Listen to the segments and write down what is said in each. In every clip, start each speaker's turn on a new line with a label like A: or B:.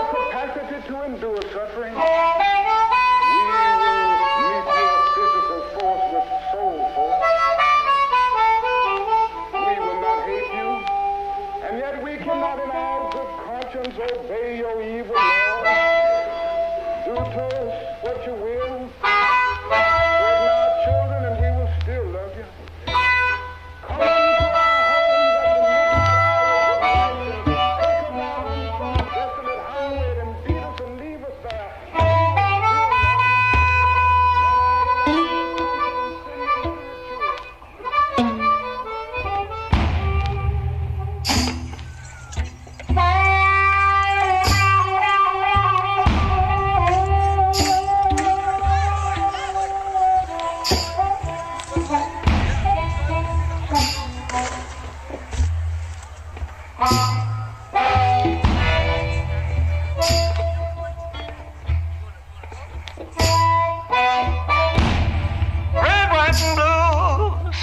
A: capacity to endure suffering, we will meet your physical force with soul force. We will not hate you, and yet we cannot in our good conscience obey your evil laws. Do to us what you will. Threaten our children, and we will still love you. Come into our homes at the midnight hour of the night and take us down desolate highway and beat us and leave us there.
B: Red, white, and blues.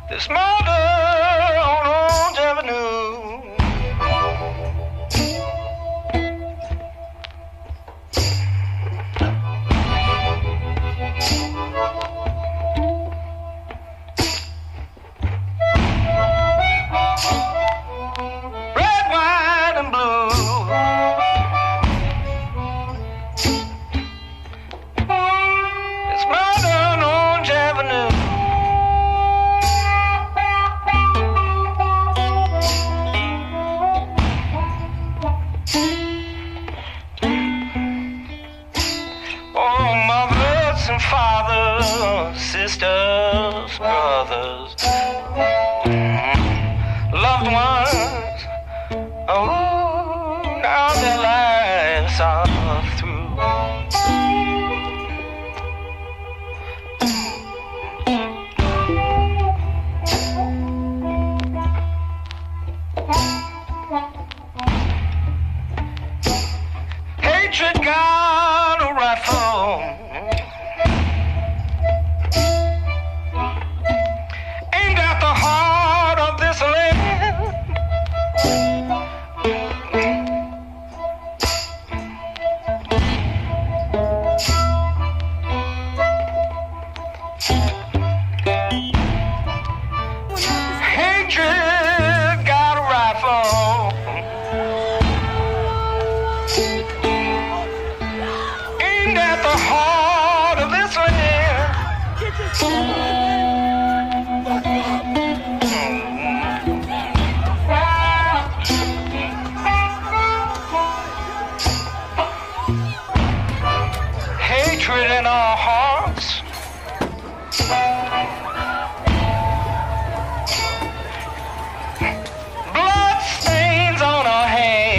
B: This murder on Orange Avenue. Red, white, and blue. It's murder on Orange Avenue. Oh, mothers and fathers, sisters, brothers, loved ones. Oh, now their lives are through. Hatred got a rifle, aimed at the heart of this land. Hatred got a rifle, aimed at the heart of this land. Hatred in our hearts. Blood stains on our hands.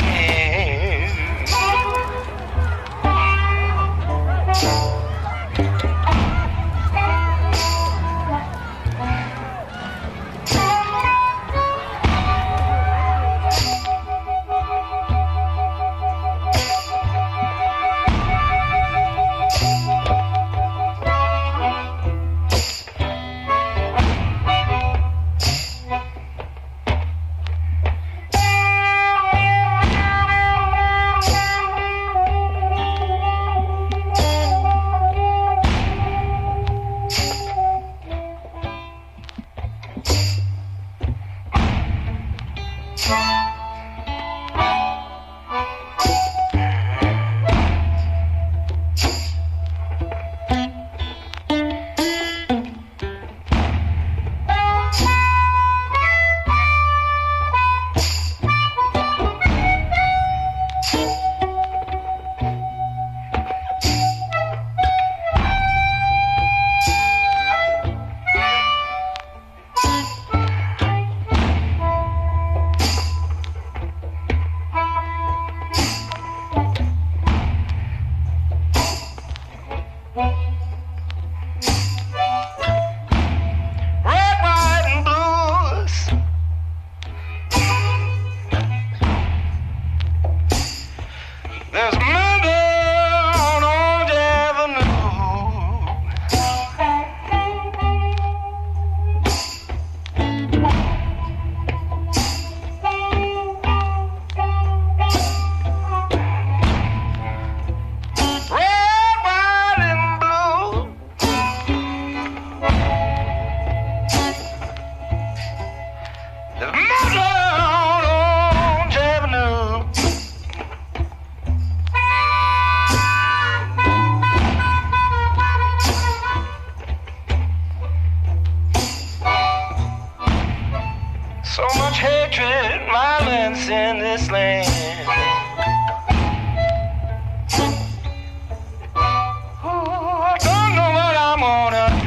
B: hatred, violence in this land. Oh, I don't know what I'm gonna do.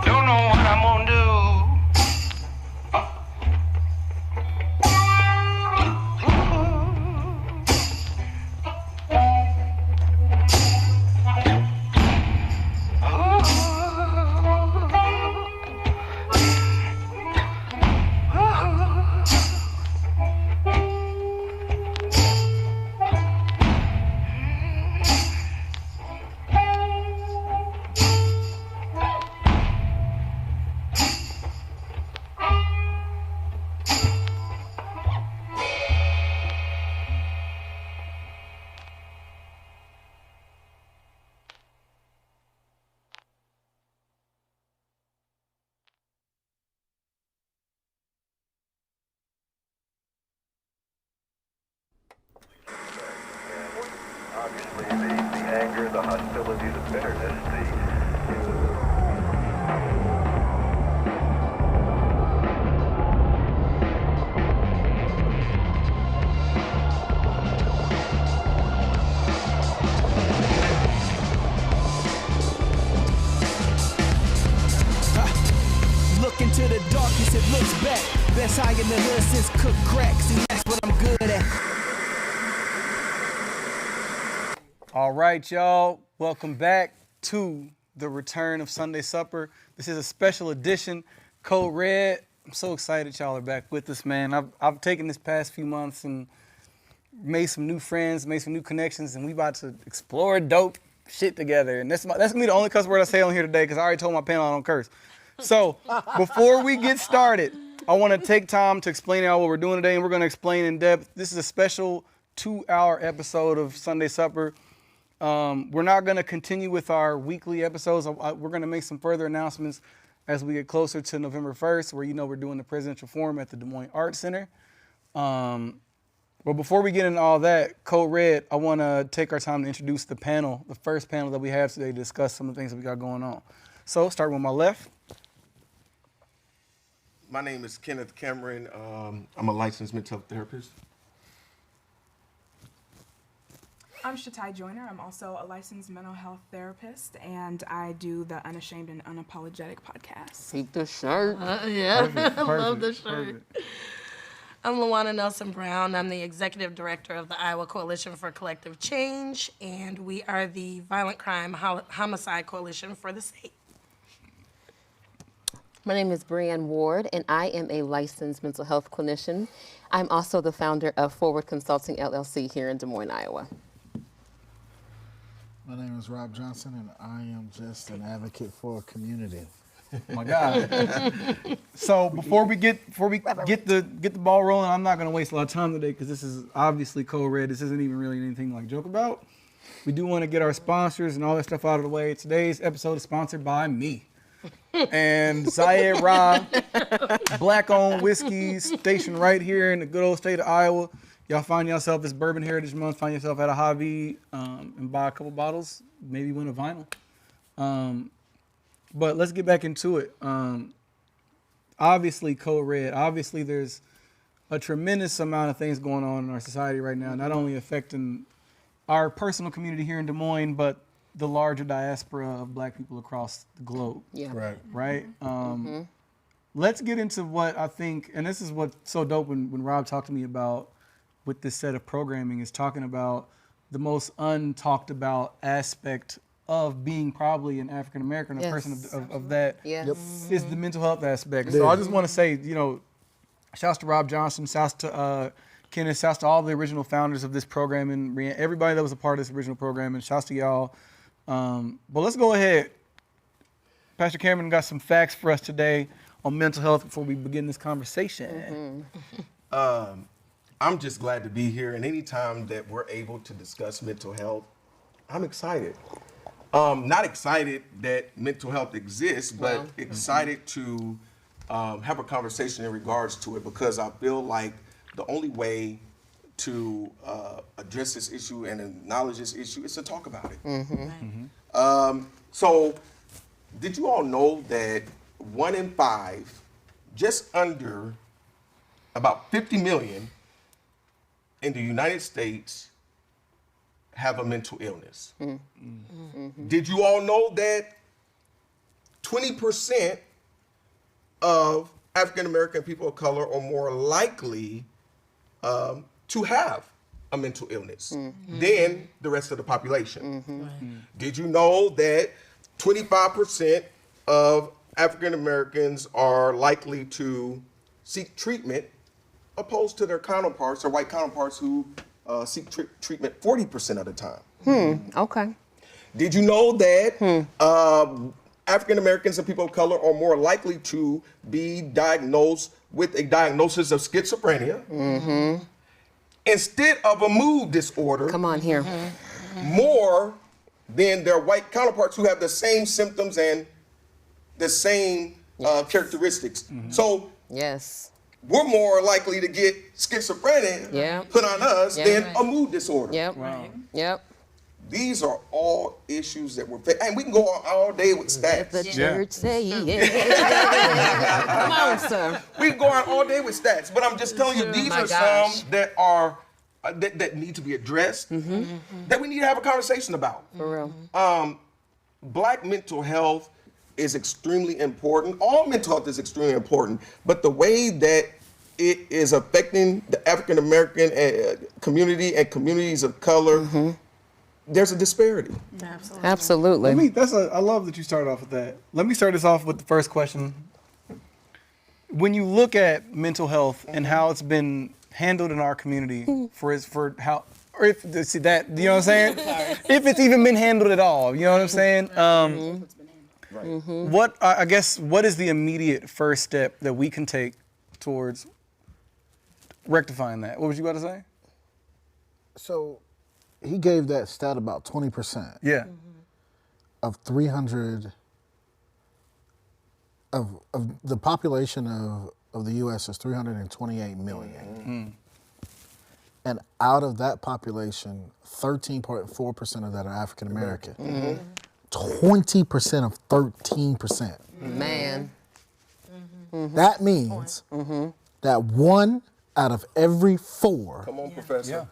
B: Don't know what I'm gonna do.
C: Obviously, the anger, the hostility, the bitterness,
D: Look into the darkness, it looks back. Best high in the hood since cook cracks, and that's what I'm good at.
E: All right, y'all. Welcome back to the return of Sunday Supper. This is a special edition. Code Red. I'm so excited y'all are back with us, man. I've taken this past few months and made some new friends, made some new connections, and we about to explore dope shit together. And that's gonna be the only cuss word I say on here today because I already told my panel I don't curse. So before we get started, I want to take time to explain out what we're doing today, and we're going to explain in depth. This is a special 2-hour episode of Sunday Supper. We're not going to continue with our weekly episodes. We're going to make some further announcements as we get closer to November 1st, where we're doing the Presidential Forum at the Des Moines Arts Center. But before we get into all that, Code Red, I want to take our time to introduce the panel, the first panel that we have today to discuss some of the things that we got going on. So, starting with my left.
F: My name is Kenneth Cameron. I'm a licensed mental health therapist.
G: I'm Shatai Joyner. I'm also a licensed mental health therapist, and I do the Unashamed and Unapologetic podcast.
H: Keep the shirt.
E: Perfect,
H: I love the shirt.
E: perfect.
H: I'm Luana Nelson Brown. I'm the executive director of the Iowa Coalition for Collective Change, and we are the Violent Crime Homicide Coalition for the state.
I: My name is Brianne Ward, and I am a licensed mental health clinician. I'm also the founder of Forward Consulting LLC here in Des Moines, Iowa.
J: My name is Rob Johnson, and I am just an advocate for community.
E: Oh my God. So before we get the ball rolling, I'm not gonna waste a lot of time today because this is obviously Code Red. This isn't even really anything like joke about. We do want to get our sponsors and all that stuff out of the way. Today's episode is sponsored by me. And Zayed Ra, black-owned whiskey station right here in the good old state of Iowa. Y'all find yourself this Bourbon Heritage Month, find yourself at a Hy-Vee and buy a couple bottles, maybe win a vinyl. But let's get back into it. Obviously, Code Red, obviously there's a tremendous amount of things going on in our society right now, not only affecting our personal community here in Des Moines, but the larger diaspora of black people across the globe.
I: Yeah.
E: Right? Let's get into what I think, and this is what's so dope when Rob talked to me about with this set of programming, is talking about the most untalked about aspect of being probably an African American, a person of that is the mental health aspect. So I just want to say, shouts to Rob Johnson, shouts to Kenneth, shouts to all the original founders of this program and everybody that was a part of this original program, and shouts to y'all. But let's go ahead. Pastor Cameron got some facts for us today on mental health before we begin this conversation.
F: I'm just glad to be here, and anytime that we're able to discuss mental health, I'm excited. Not excited that mental health exists, but excited to have a conversation in regards to it, because I feel like the only way to address this issue and acknowledge this issue is to talk about it. So, did you all know that 1 in 5, just under about 50 million in the United States have a mental illness? Did you all know that 20% of African American people of color are more likely to have a mental illness than the rest of the population? Did you know that 25% of African Americans are likely to seek treatment opposed to their counterparts or white counterparts who seek treatment 40% of the time?
I: Okay.
F: Did you know that African Americans and people of color are more likely to be diagnosed with a diagnosis of schizophrenia instead of a mood disorder?
I: Come on here.
F: More than their white counterparts who have the same symptoms and the same characteristics. So
I: Yes.
F: we're more likely to get schizophrenia put on us than a mood disorder.
I: Yep. Yep.
F: These are all issues that we're and we can go on all day with stats.
I: The church say Come on, sir.
F: We can go on all day with stats, but I'm just telling you, these are some that are that need to be addressed, that we need to have a conversation about.
I: For real.
F: Black mental health is extremely important. All mental health is extremely important, but the way that it is affecting the African American community and communities of color, there's a disparity.
I: Absolutely.
E: I love that you started off with that. Let me start this off with the first question. When you look at mental health and how it's been handled in our community you know what I'm saying? If it's even been handled at all, you know what I'm saying? What is the immediate first step that we can take towards rectifying that? What was you about to say?
J: So he gave that stat about 20%.
E: Yeah.
J: Of 300 of the population of the U.S. is 328 million. And out of that population, 13.4% of that are African American. 20% of 13%.
I: Man.
J: That means that 1 out of every 4.
F: Come on, Professor.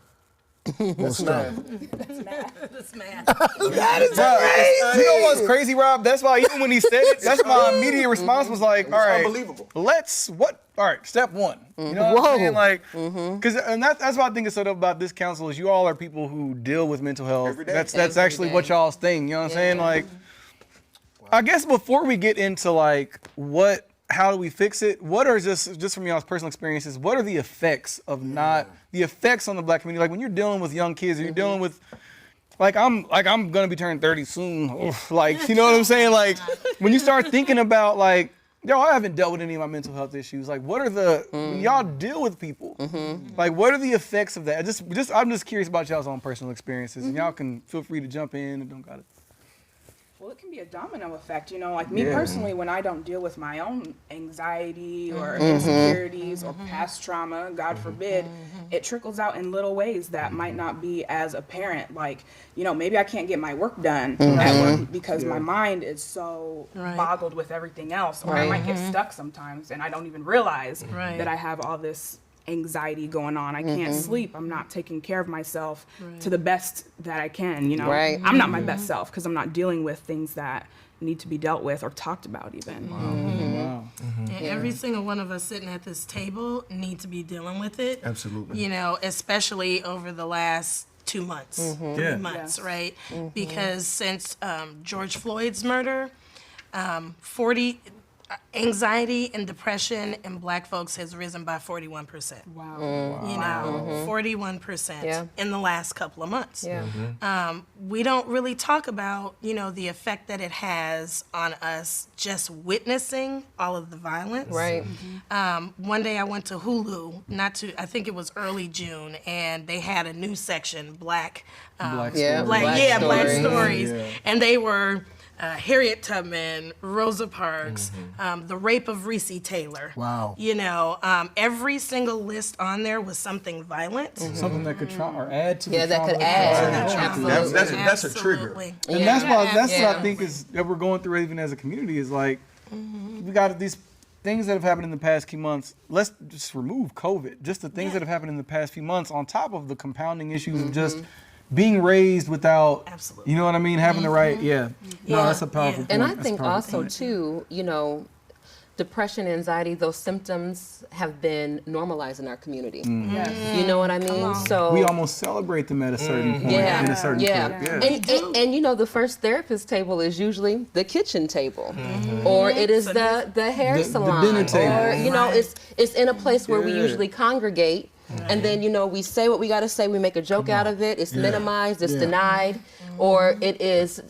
J: That's math.
H: That's math.
J: That is crazy.
E: You know what's crazy, Rob? That's why even when he said it, that's my immediate response was like, all right,
F: unbelievable.
E: All right, step 1. You know what I'm saying? Like, because that's what I think is so dope about this council is you all are people who deal with mental health.
F: Every day.
E: That's actually what y'all's thing. You know what I'm saying? Like, I guess before we get into like how do we fix it? What are just from y'all's personal experiences? What are the effects of the effects on the black community? Like when you're dealing with young kids, or you're dealing with, like I'm gonna be turning 30 soon. Like, you know what I'm saying? Like when you start thinking about like, yo, I haven't dealt with any of my mental health issues. Like, what are when y'all deal with people? Like, what are the effects of that? I'm just curious about y'all's own personal experiences, and y'all can feel free to jump in and don't got it.
G: Well, it can be a domino effect, you know, like me personally, when I don't deal with my own anxiety or insecurities or past trauma, God forbid, it trickles out in little ways that might not be as apparent. Like, you know, maybe I can't get my work done at work because my mind is so boggled with everything else, or I might get stuck sometimes and I don't even realize that I have all this anxiety going on. I can't sleep. I'm not taking care of myself to the best that I can, you know. I'm not my best self because I'm not dealing with things that need to be dealt with or talked about even.
H: And every single one of us sitting at this table need to be dealing with it.
F: Absolutely.
H: You know, especially over the last 2 months, 3 months, right? Because since George Floyd's murder, anxiety and depression in black folks has risen by 41%.
G: Wow.
H: You know, 41% in the last couple of months.
I: Yeah.
H: We don't really talk about, you know, the effect that it has on us just witnessing all of the violence.
I: Right.
H: One day I went to Hulu, I think it was early June, and they had a new section, Black
E: Black
H: Stories. And they were Harriet Tubman, Rosa Parks, the rape of Reese Taylor.
J: Wow.
H: You know, every single list on there was something violent.
E: Something that could or add to the
I: Yeah, that
E: trauma
I: could add.
H: Absolutely.
F: That's a trigger.
H: Absolutely.
E: And that's what I think is that we're going through even as a community is like we got these things that have happened in the past few months. Let's just remove COVID. Just the things that have happened in the past few months on top of the compounding issues of just being raised without, you know what I mean, having the right, no, that's a powerful point.
I: And I
E: That's a
I: think
E: powerful
I: also
E: point.
I: too, you know, depression, anxiety, those symptoms have been normalized in our community. You know what I mean? So
E: we almost celebrate them at a certain point in a certain clip.
I: And you know, the first therapist table is usually the kitchen table, or it is the hair salon,
E: dinner table.
I: or you know, it's in a place where we usually congregate. And then, you know, we say what we got to say, we make a joke out of it, it's minimized, it's denied, or it is,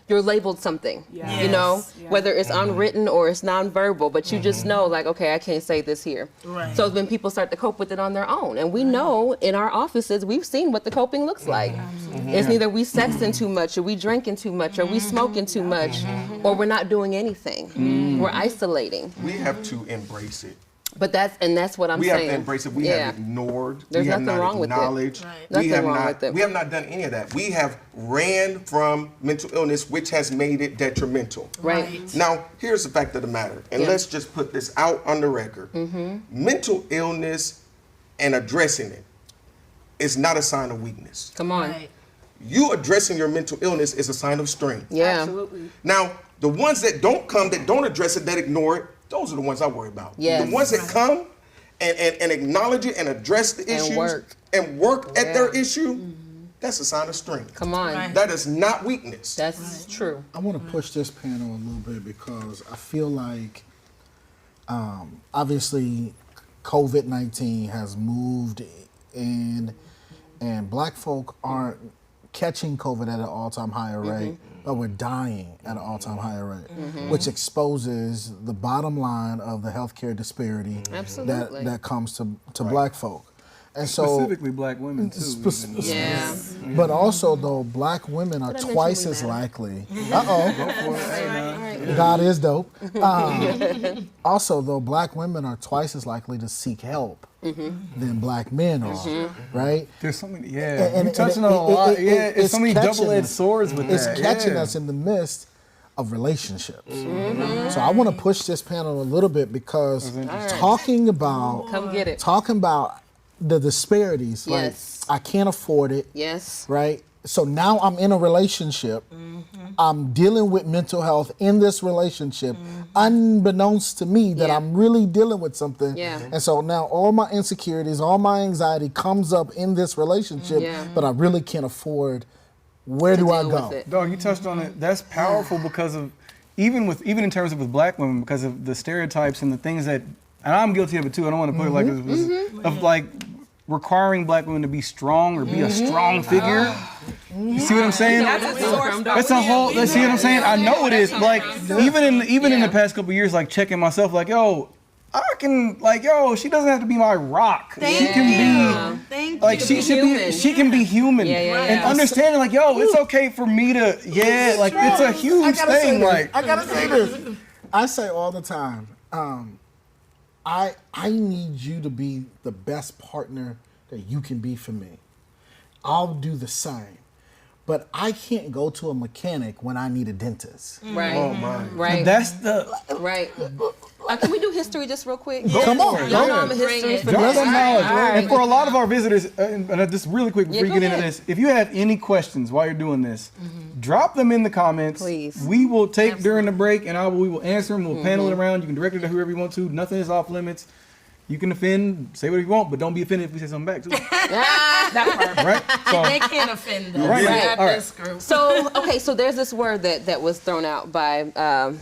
I: you're labeled something, you know, whether it's unwritten or it's nonverbal, but you just know, like, okay, I can't say this here.
H: Right.
I: So then people start to cope with it on their own. And we know in our offices, we've seen what the coping looks like. It's neither we sexing too much, or we drinking too much, or we smoking too much, or we're not doing anything. We're isolating.
F: We have to embrace it.
I: But that's what I'm
F: We
I: saying.
F: have to embrace it. We have ignored.
I: There's
F: we have
I: nothing
F: not
I: wrong with it.
F: acknowledged.
I: Right.
F: We
I: Nothing
F: have
I: wrong
F: not.
I: with it.
F: We have not done any of that. We have ran from mental illness, which has made it detrimental.
I: Right.
F: Now, here's the fact of the matter, and let's just put this out on the record. Mental illness and addressing it is not a sign of weakness.
I: Come on.
H: Right.
F: You addressing your mental illness is a sign of strength.
I: Yeah.
G: Absolutely.
F: Now, the ones that don't come, that don't address it, that ignore it, those are the ones I worry about.
I: Yes.
F: The ones that come and acknowledge it and address the issues and work at their issue, that's a sign of strength.
I: Come on.
H: Right.
F: That is not weakness.
I: That's true.
J: I want to push this panel a little bit because I feel like, obviously, COVID-19 has moved and Black folk aren't catching COVID at an all-time higher rate, but we're dying at an all-time higher rate, which exposes the bottom line of the healthcare disparity that comes to Black folk. And so,
E: Specifically Black women too.
J: But also, though, Black women are twice as likely. God is dope. Also, though, Black women are twice as likely to seek help than Black men are, right?
E: There's so many,
J: And
E: you're touching on a lot. It's so many
J: catching
E: double-edged
J: us.
E: swords with
J: It's
E: that.
J: catching us in the midst of relationships. So I want to push this panel a little bit because talking about the disparities, like I can't afford it, right? So now I'm in a relationship. I'm dealing with mental health in this relationship, unbeknownst to me that I'm really dealing with something. And so now all my insecurities, all my anxiety comes up in this relationship, but I really can't afford. Where do I go?
E: Dog, you touched on it. That's powerful because of even in terms of with Black women, because of the stereotypes and the things that, and I'm guilty of it too. I don't want to put it like this, of like requiring Black women to be strong or be a strong figure. You see what I'm saying? That's a whole. See what I'm saying? I know it is. Like even in the past couple of years, like checking myself, like I can she doesn't have to be my rock. She can be like she can be human. And understanding like it's okay for me to like it's a huge thing. Like
J: I gotta say this. I say all the time. I need you to be the best partner that you can be for me. I'll do the same. But I can't go to a mechanic when I need a dentist.
I: Right.
F: Oh my.
I: Right.
E: That's the
I: Right. Can we do history just real quick?
J: Come on.
I: Y'all know I'm a history for
E: Drop some knowledge.
I: Right.
E: And for a lot of our visitors, and just really quick before you
I: go
E: get into
I: ahead.
E: this, if you have any questions while you're doing this, drop them in the comments.
I: Please.
E: We will take during the break, and we will answer them. We'll panel it around. You can direct it to whoever you want to. Nothing is off limits. You can offend, say whatever you want, but don't be offended if we say something back too.
H: That part.
E: Right? So,
H: They can't offend us.
E: Right.
H: Not
E: All right.
H: this group.
I: So there's this word that was thrown out by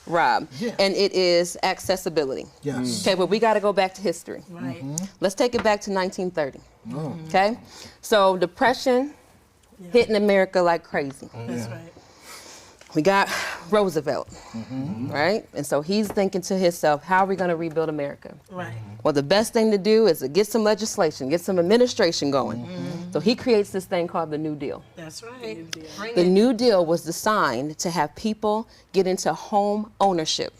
I: Rob, and it is accessibility.
J: Yes.
I: Okay, but we got to go back to history.
H: Right.
I: Let's take it back to 1930. Okay, so depression hitting America like crazy.
H: That's right.
I: We got Roosevelt, right? And so he's thinking to himself, how are we going to rebuild America?
H: Right.
I: Well, the best thing to do is to get some legislation, get some administration going. So he creates this thing called the New Deal.
H: That's right. Bring
I: The
H: it.
I: New Deal was designed to have people get into home ownership.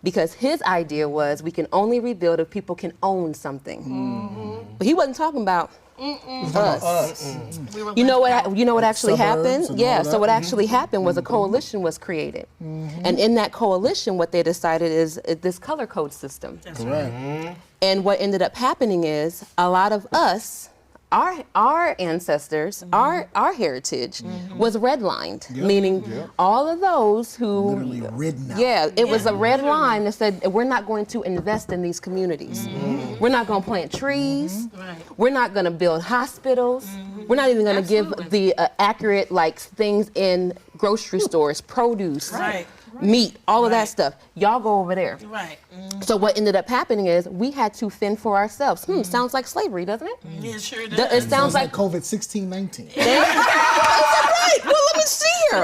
I: Because his idea was we can only rebuild if people can own something. But he wasn't talking about us.
H: We were
I: You know
H: left
I: what? You know what actually
J: Suburbs
I: happened?
J: and
I: Yeah.
J: all
I: So
J: that.
I: what actually happened was a coalition was created, and in that coalition, what they decided is this color code system.
H: That's right.
I: And what ended up happening is a lot of us, our ancestors, our heritage was redlined, meaning all of those who
J: Literally ridden out.
I: yeah, it was a red line that said we're not going to invest in these communities. We're not going to plant trees.
H: Right.
I: We're not going to build hospitals. We're not even going to give
H: Absolutely.
I: the accurate like things in grocery stores, produce,
H: Right.
I: meat, all of that
H: Right.
I: stuff. Y'all go over there.
H: Right.
I: So what ended up happening is we had to fend for ourselves. Sounds like slavery, doesn't it?
H: It sure
I: It
H: does.
I: sounds like
J: COVID 16-19.
I: right. Well, let me see here.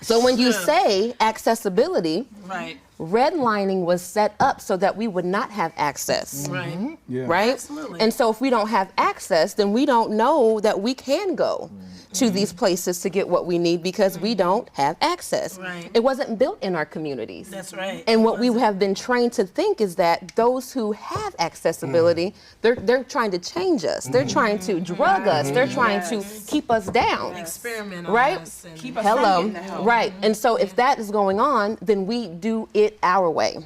I: So when you say accessibility,
H: Right.
I: redlining was set up so that we would not have access.
H: Right.
E: Yeah.
I: Right?
H: Absolutely.
I: And so if we don't have access, then we don't know that we can go to these places to get what we need because we don't have access.
H: Right.
I: It wasn't built in our communities.
H: That's right.
I: And what we have been trained to think is that those who have accessibility, they're trying to change us. They're trying to drug us. They're trying to keep us down.
H: Experiment on
I: Right?
H: us and
G: Keep us
I: Hello.
G: from getting the help.
I: Right. And so if that is going on, then we do it our way.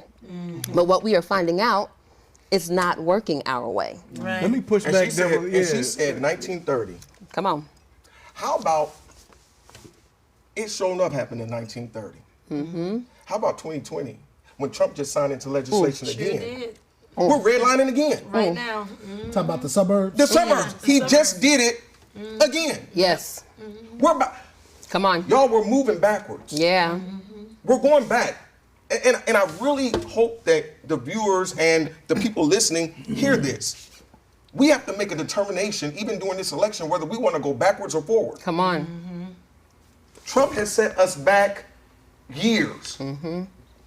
I: But what we are finding out is not working our way.
H: right.
E: Let me push
F: And
E: back.
F: she said,
E: devil-
F: and she said 1930.
I: Come on.
F: How about it showing up happened in 1930? How about 2020 when Trump just signed into legislation
H: Sure
F: again?
H: did.
F: We're redlining again.
H: Right now.
J: Talk about the suburbs.
F: The suburbs. He just did it again.
I: Yes.
F: We're back.
I: Come on.
F: Y'all, we're moving backwards.
I: Yeah.
F: We're going back. And I really hope that the viewers and the people listening hear this. We have to make a determination, even during this election, whether we want to go backwards or forward.
I: Come on.
F: Trump has set us back years.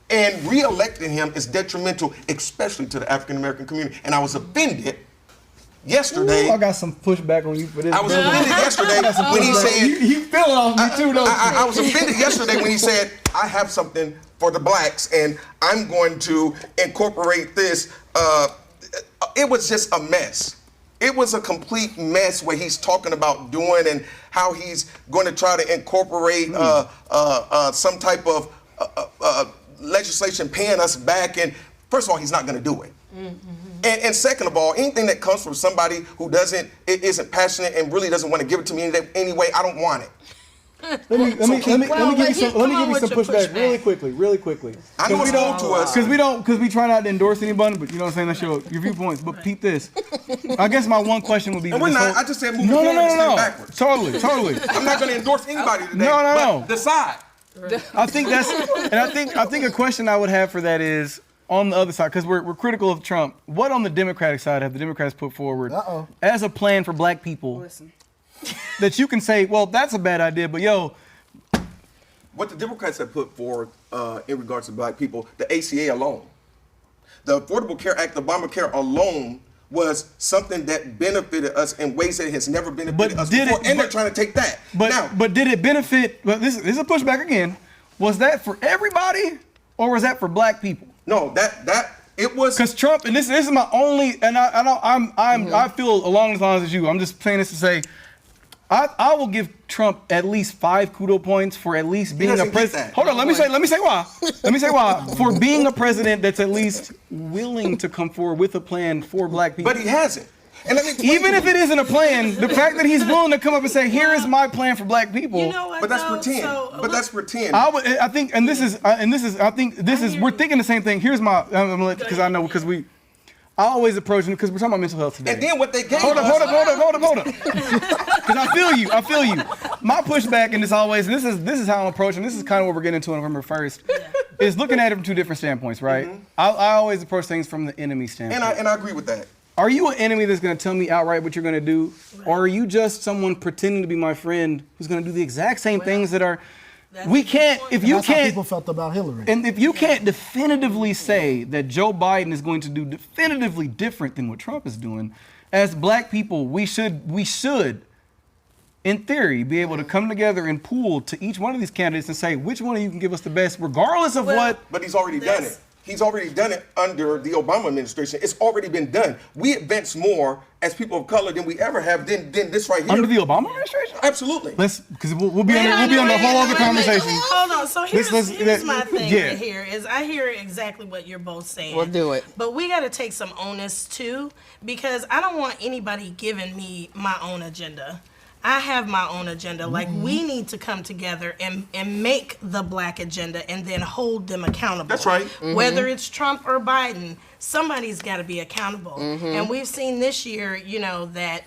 F: And re-electing him is detrimental, especially to the African American community. And I was offended yesterday.
E: I got some pushback on you for this.
F: I was offended yesterday when he said,
E: You feeling off me too, don't you?
F: I was offended yesterday when he said, I have something for the blacks and I'm going to incorporate this. It was just a mess. It was a complete mess what he's talking about doing and how he's going to try to incorporate some type of legislation paying us back. And first of all, he's not going to do it. And second of all, anything that comes from somebody who isn't passionate and really doesn't want to give it to me anyway, I don't want it.
E: Let me give you some pushback really quickly.
F: I know it's old to us.
E: Because we try not to endorse anybody, but you know what I'm saying, that's your viewpoints. But peep this. I guess my one question would be.
F: And we're not, I just said moving forward instead of backwards.
E: Totally.
F: I'm not going to endorse anybody today.
E: No.
F: But decide.
E: I think I think a question I would have for that is on the other side, because we're critical of Trump. What on the Democratic side have the Democrats put forward as a plan for black people?
G: Listen.
E: That you can say, well, that's a bad idea, but yo.
F: What the Democrats have put forward in regards to black people, the ACA alone, the Affordable Care Act, Obamacare alone was something that benefited us in ways that has never benefited us before, and they're trying to take that.
E: But did it benefit, well, this is a pushback again, was that for everybody or was that for black people?
F: No, it was.
E: Because Trump, and this is my only, and I feel along the lines as you. I'm just saying this to say, I will give Trump at least 5 kudo points for at least being a president. Hold on, let me say why. For being a president that's at least willing to come forward with a plan for black people.
F: But he hasn't. And let me
E: even if it isn't a plan, the fact that he's willing to come up and say, "Here is my plan for black people,"
H: You know what,
F: but that's
H: though?
F: pretend.
H: So,
F: That's pretend.
E: I think, and this is, we're thinking the same thing. Here's my, because I know, because I always approach them because we're talking about mental health today.
F: And then what they gave
E: Hold
F: us.
E: up. Because I feel you. My pushback, and this is how I'm approaching. This is kind of what we're getting into on November 1st. Is looking at it from two different standpoints, right? I always approach things from the enemy standpoint.
F: And I agree with that.
E: Are you an enemy that's going to tell me outright what you're going to do, or are you just someone pretending to be my friend who's going to do the exact same things that are we can't, if you
J: That's how
E: can't,
J: people felt about Hillary.
E: and if you can't definitively say that Joe Biden is going to do definitively different than what Trump is doing, as black people, we should, in theory, be able to come together and pool to each one of these candidates and say which one of you can give us the best, regardless of what.
F: But he's already done it. He's already done it under the Obama administration. It's already been done. We advance more as people of color than we ever have than this right here.
E: Under the Obama administration?
F: Absolutely.
E: Because we'll be on the whole other conversation.
H: Hold on. So here's my thing
E: yeah.
H: right here is I hear exactly what you're both saying.
I: We'll do it.
H: But we got to take some onus too, because I don't want anybody giving me my own agenda. I have my own agenda. Like, we need to come together and make the black agenda and then hold them accountable.
F: That's right.
H: Whether it's Trump or Biden, somebody's got to be accountable. And we've seen this year, you know, that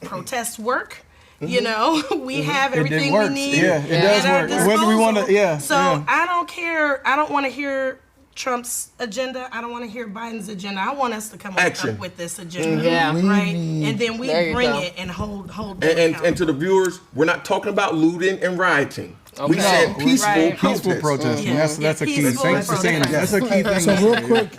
H: protests work. You know, we have everything we need.
E: Yeah, it does work. Whether we want to, yeah.
H: So I don't care. I don't want to hear Trump's agenda. I don't want to hear Biden's agenda. I want us to come up with this agenda, right? And then we bring it and hold
F: and to the viewers, we're not talking about looting and rioting. Okay. We said peaceful
E: protesting. That's a key. Thanks for saying that. That's a key thing.
J: So real quick,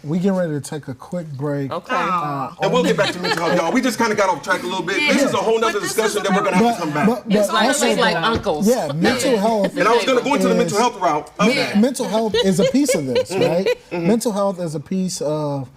J: we getting ready to take a quick break.
I: Okay.
F: And we'll get back to mental health, y'all. We just kind of got off track a little bit. This is a whole nother discussion that we're going to have to come back.
I: It's like uncles.
J: Yeah, mental health.
F: And I was going to go into the mental health route of that.
J: Mental health is a piece of this, right? Mental health is a piece of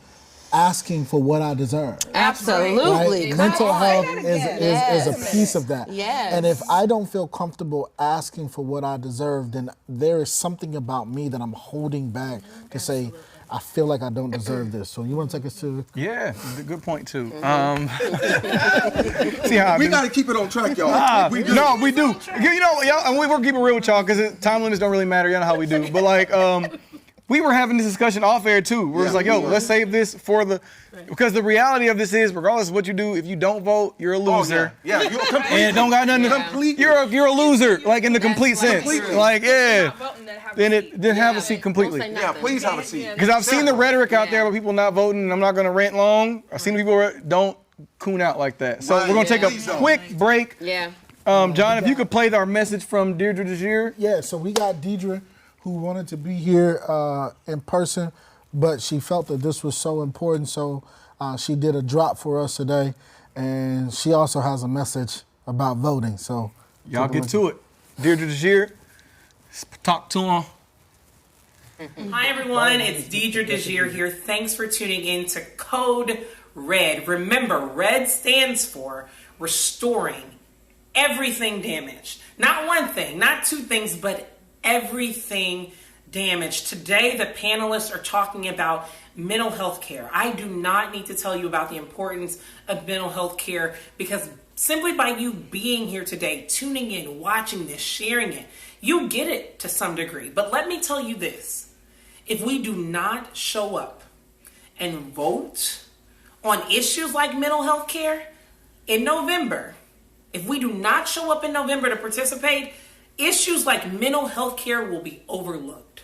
J: asking for what I deserve.
I: Absolutely.
J: Right? Mental health is a piece of that.
I: Yes.
J: And if I don't feel comfortable asking for what I deserve, then there is something about me that I'm holding back to say, I feel like I don't deserve this. So you want to take us to?
E: Yeah, good point too. See how
F: we got to keep it on track, y'all. We do.
E: No, we do. You know, y'all, and we're keeping it real with y'all because time limits don't really matter. You know how we do. But like, we were having this discussion off air too. Where it's like, yo, let's save this for because the reality of this is, regardless of what you do, if you don't vote, you're a loser.
F: Yeah, you're complete.
E: And don't got nothing to complete. You're a loser, like in the complete sense. Like, yeah. Then have a seat completely.
F: Yeah, please have a seat.
E: Because I've seen the rhetoric out there with people not voting, and I'm not going to rant long. I've seen people who don't coon out like that. So we're going to take a quick break.
I: Yeah.
E: John, if you could play our message from Deirdre DeJear.
J: Yeah, so we got Deirdre, who wanted to be here in person, but she felt that this was so important, so she did a drop for us today, and she also has a message about voting. So
E: y'all get to it. Deirdre DeJear, talk to him.
K: Hi everyone, it's Deirdre DeJear here. Thanks for tuning in to Code Red. Remember, RED stands for Restoring Everything Damaged. Not one thing, not two things, but everything damaged. Today, the panelists are talking about mental health care. I do not need to tell you about the importance of mental health care because simply by you being here today, tuning in, watching this, sharing it, you get it to some degree. But let me tell you this. If we do not show up and vote on issues like mental health care in November, if we do not show up in November to participate, issues like mental health care will be overlooked.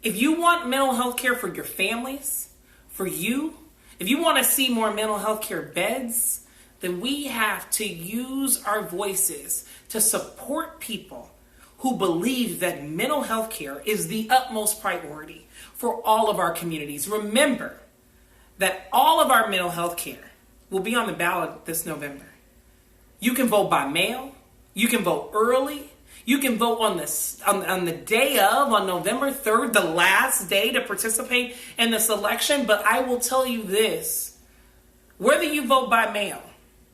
K: If you want mental health care for your families, for you, if you want to see more mental health care beds, then we have to use our voices to support people who believe that mental health care is the utmost priority for all of our communities. Remember that all of our mental health care will be on the ballot this November. You can vote by mail. You can vote early. You can vote on the day of, on November 3rd, the last day to participate in this election. But I will tell you this, whether you vote by mail,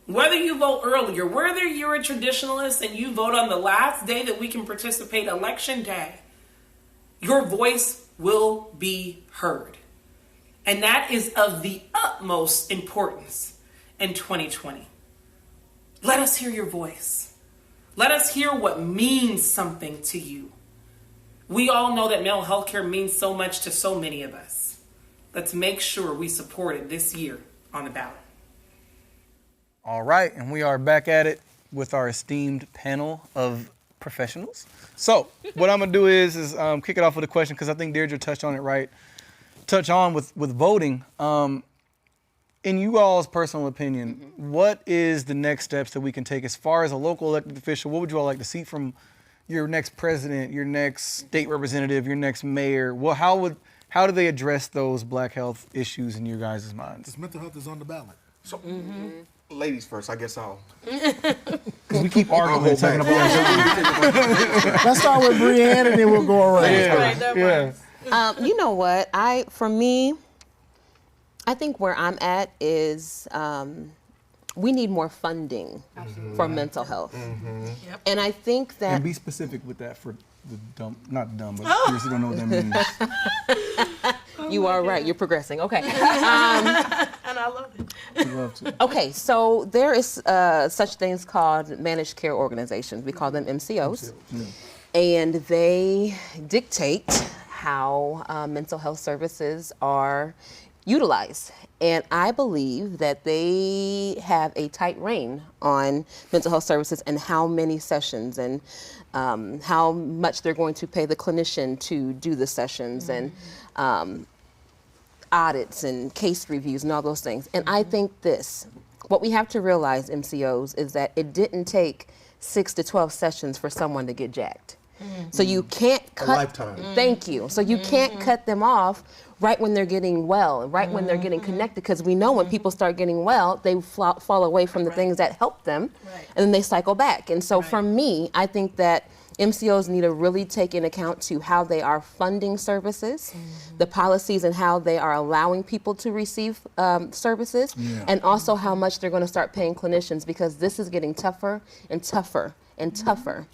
K: whether you vote earlier, whether you're a traditionalist and you vote on the last day that we can participate, election day, your voice will be heard. And that is of the utmost importance in 2020. Let us hear your voice. Let us hear what means something to you. We all know that mental health care means so much to so many of us. Let's make sure we support it this year on the ballot.
E: All right, and we are back at it with our esteemed panel of professionals. So what I'm gonna do is kick it off with a question because I think Deirdre touched on it right. Touch on with voting. In you all's personal opinion, what is the next steps that we can take as far as a local elected official? What would you all like to see from your next president, your next state representative, your next mayor, well, how do they address those black health issues in your guys' minds?
J: Because mental health is on the ballot.
F: So, ladies first, I guess I'll.
E: Because we keep arguing and talking about
J: Let's start with Brianne and then we'll go around.
I: You know what? For me, I think where I'm at is we need more funding for mental health.
H: Yep.
I: And I think that...
E: And be specific with that for the dumb, not dumb, but you don't know what that means.
I: You are right. You're progressing. Okay.
H: And I love it.
E: We'd love to.
I: Okay, so there is such things called managed care organizations. We call them MCOs. And they dictate how mental health services are utilized. And I believe that they have a tight rein on mental health services and how many sessions and how much they're going to pay the clinician to do the sessions and audits and case reviews and all those things. And I think what we have to realize, MCOs, is that it didn't take 6 to 12 sessions for someone to get jacked. So you can't cut.
F: A lifetime.
I: Thank you. So you can't cut them off right when they're getting well, right when they're getting connected, because we know when people start getting well, they fall away from the things that help them, and then they cycle back. And so for me, I think that MCOs need to really take into account to how they are funding services, the policies and how they are allowing people to receive services, and also how much they're going to start paying clinicians, because this is getting tougher and tougher and tougher.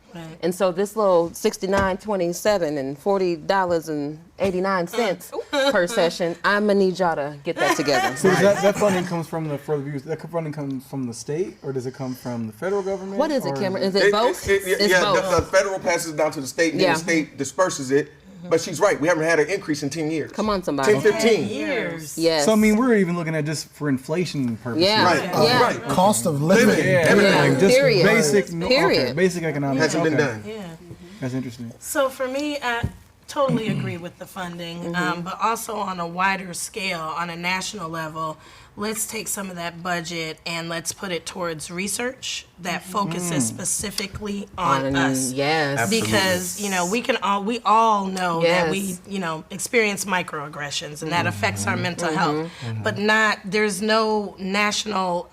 I: And so this little $69.27 and $40.89 per session, I'm gonna need y'all to get that together.
E: So that funding comes from that funding comes from the state, or does it come from the federal government?
I: What is it, Cameron? Is it both? It's both.
F: The federal passes down to the state, and then the state disperses it. But she's right. We haven't had an increase in 10 years.
I: Come on, somebody.
F: 10, 15
H: years.
I: Yes.
E: So I mean, we're even looking at just for inflation purposes.
F: Right.
J: Cost of living.
E: Everything. Just
I: Period.
E: basic economics.
F: Hasn't been done.
E: That's interesting.
H: So for me, I totally agree with the funding, but also on a wider scale, on a national level, let's take some of that budget and let's put it towards research that focuses specifically on us.
I: Yes.
H: Because, we all know that we, experience microaggressions and that affects our mental health, but there's no national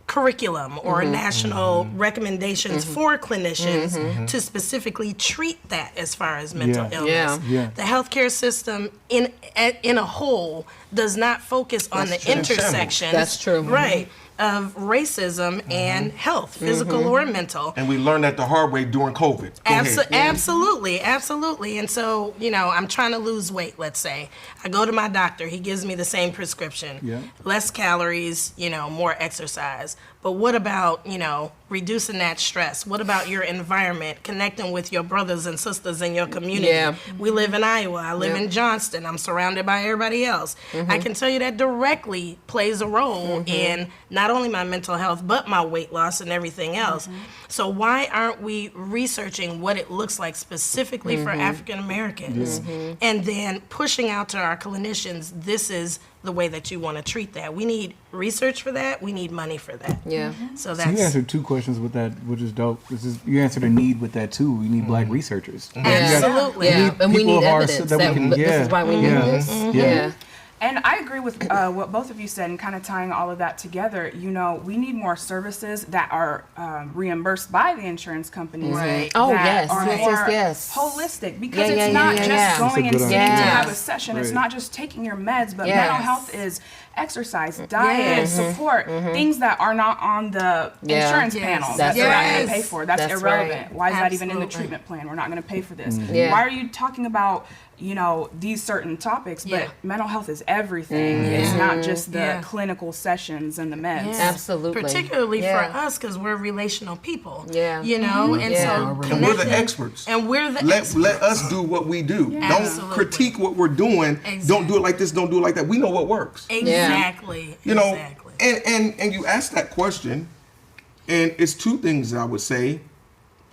H: curriculum or national recommendations for clinicians to specifically treat that as far as mental illness. The healthcare system in a whole does not focus on the intersections.
I: That's true.
H: Right. Of racism and health, physical or mental.
F: And we learned that the hard way during COVID.
H: Absolutely. And so, I'm trying to lose weight, let's say. I go to my doctor, he gives me the same prescription. Less calories, more exercise. But what about, reducing that stress? What about your environment, connecting with your brothers and sisters in your community? We live in Iowa, I live in Johnston, I'm surrounded by everybody else. I can tell you that directly plays a role in not only my mental health, but my weight loss and everything else. So why aren't we researching what it looks like specifically for African Americans? And then pushing out to our clinicians, this is the way that you want to treat that. We need research for that. We need money for that. So
E: you answered 2 questions with that, which is dope. You answered a need with that too. We need black researchers.
H: Absolutely.
I: And we need evidence. This is why we need this.
G: And I agree with what both of you said, and kind of tying all of that together. We need more services that are reimbursed by the insurance companies.
H: Right.
I: Oh,
G: that
I: yes.
G: are
I: Yes,
G: more
I: yes.
G: holistic, because it's not just going and sitting to have a session. It's not just taking your meds, but mental health is exercise, diet, support, things that are not on the insurance panel that they're not going to pay for. That's irrelevant.
I: Right.
G: Why is that even in the treatment plan? We're not going to pay for this. Why are you talking about these certain topics? But mental health is everything. It's not just the clinical sessions and the meds.
I: Absolutely.
H: Particularly for us, because we're relational people. And so
F: and we're the experts.
H: And we're the
F: experts. Let us do what we do. Don't critique what we're doing. Don't do it like this. Don't do it like that. We know what works.
H: Exactly.
F: And you asked that question, and it's 2 things I would say.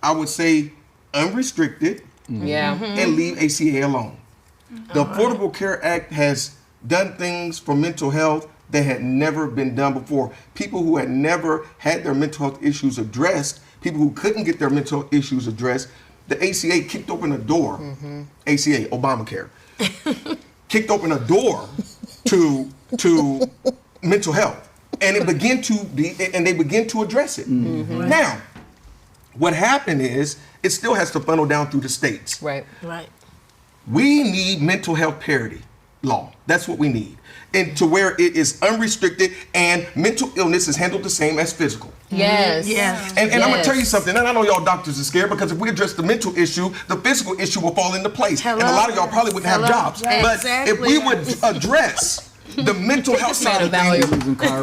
F: I would say unrestricted. And leave ACA alone. The Affordable Care Act has done things for mental health that had never been done before. People who had never had their mental health issues addressed people who couldn't get their mental issues addressed, the ACA kicked open a door. ACA, Obamacare, kicked open a door to mental health, and it began to be, and they began to address it. Now, what happened is it still has to funnel down through the states.
I: Right.
F: We need mental health parity law. That's what we need. And to where it is unrestricted and mental illness is handled the same as physical.
I: Yes.
F: And I'm gonna tell you something, and I know y'all doctors are scared because if we address the mental issue, the physical issue will fall into place. And a lot of y'all probably wouldn't have jobs. But if we would address the mental health side of things,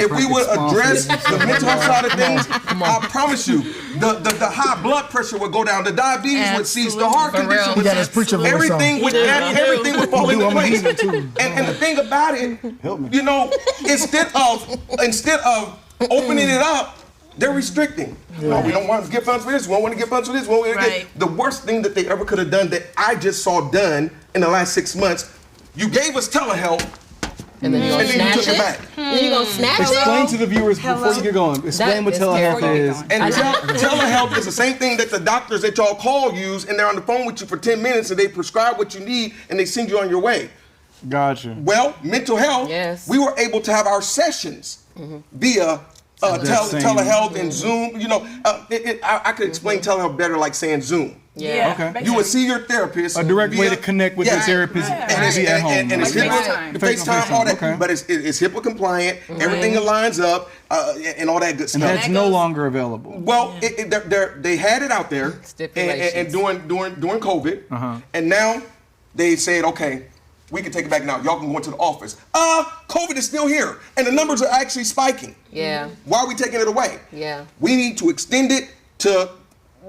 F: if we would address the mental health side of things, I promise you, the high blood pressure would go down, the diabetes would cease, the heart condition would cease, everything would fall into place. And the thing about it, you know, instead of opening it up, they're restricting. Oh, we don't want to get funds for this. We don't want to get funds for this. We don't want to get the worst thing that they ever could have done that I just saw done in the last 6 months. You gave us telehealth.
I: And then you took it back. Then you gonna snatch it?
E: Explain to the viewers before you get going. Explain what telehealth is.
F: And telehealth is the same thing that the doctors that y'all call use, and they're on the phone with you for 10 minutes, and they prescribe what you need, and they send you on your way.
E: Gotcha.
F: Well, mental health, we were able to have our sessions via telehealth and Zoom. You know, I could explain telehealth better like saying Zoom.
E: Okay.
F: You would see your therapist.
E: A direct way to connect with the therapist at home.
F: And it's FaceTime, all that.
E: Okay.
F: But it's HIPAA compliant. Everything aligns up, and all that good stuff.
E: And that's no longer available.
F: Well, they had it out there, and during COVID, and now they said, okay, we can take it back now. Y'all can go into the office. COVID is still here, and the numbers are actually spiking.
I: Yeah.
F: Why are we taking it away?
I: Yeah.
F: We need to extend it to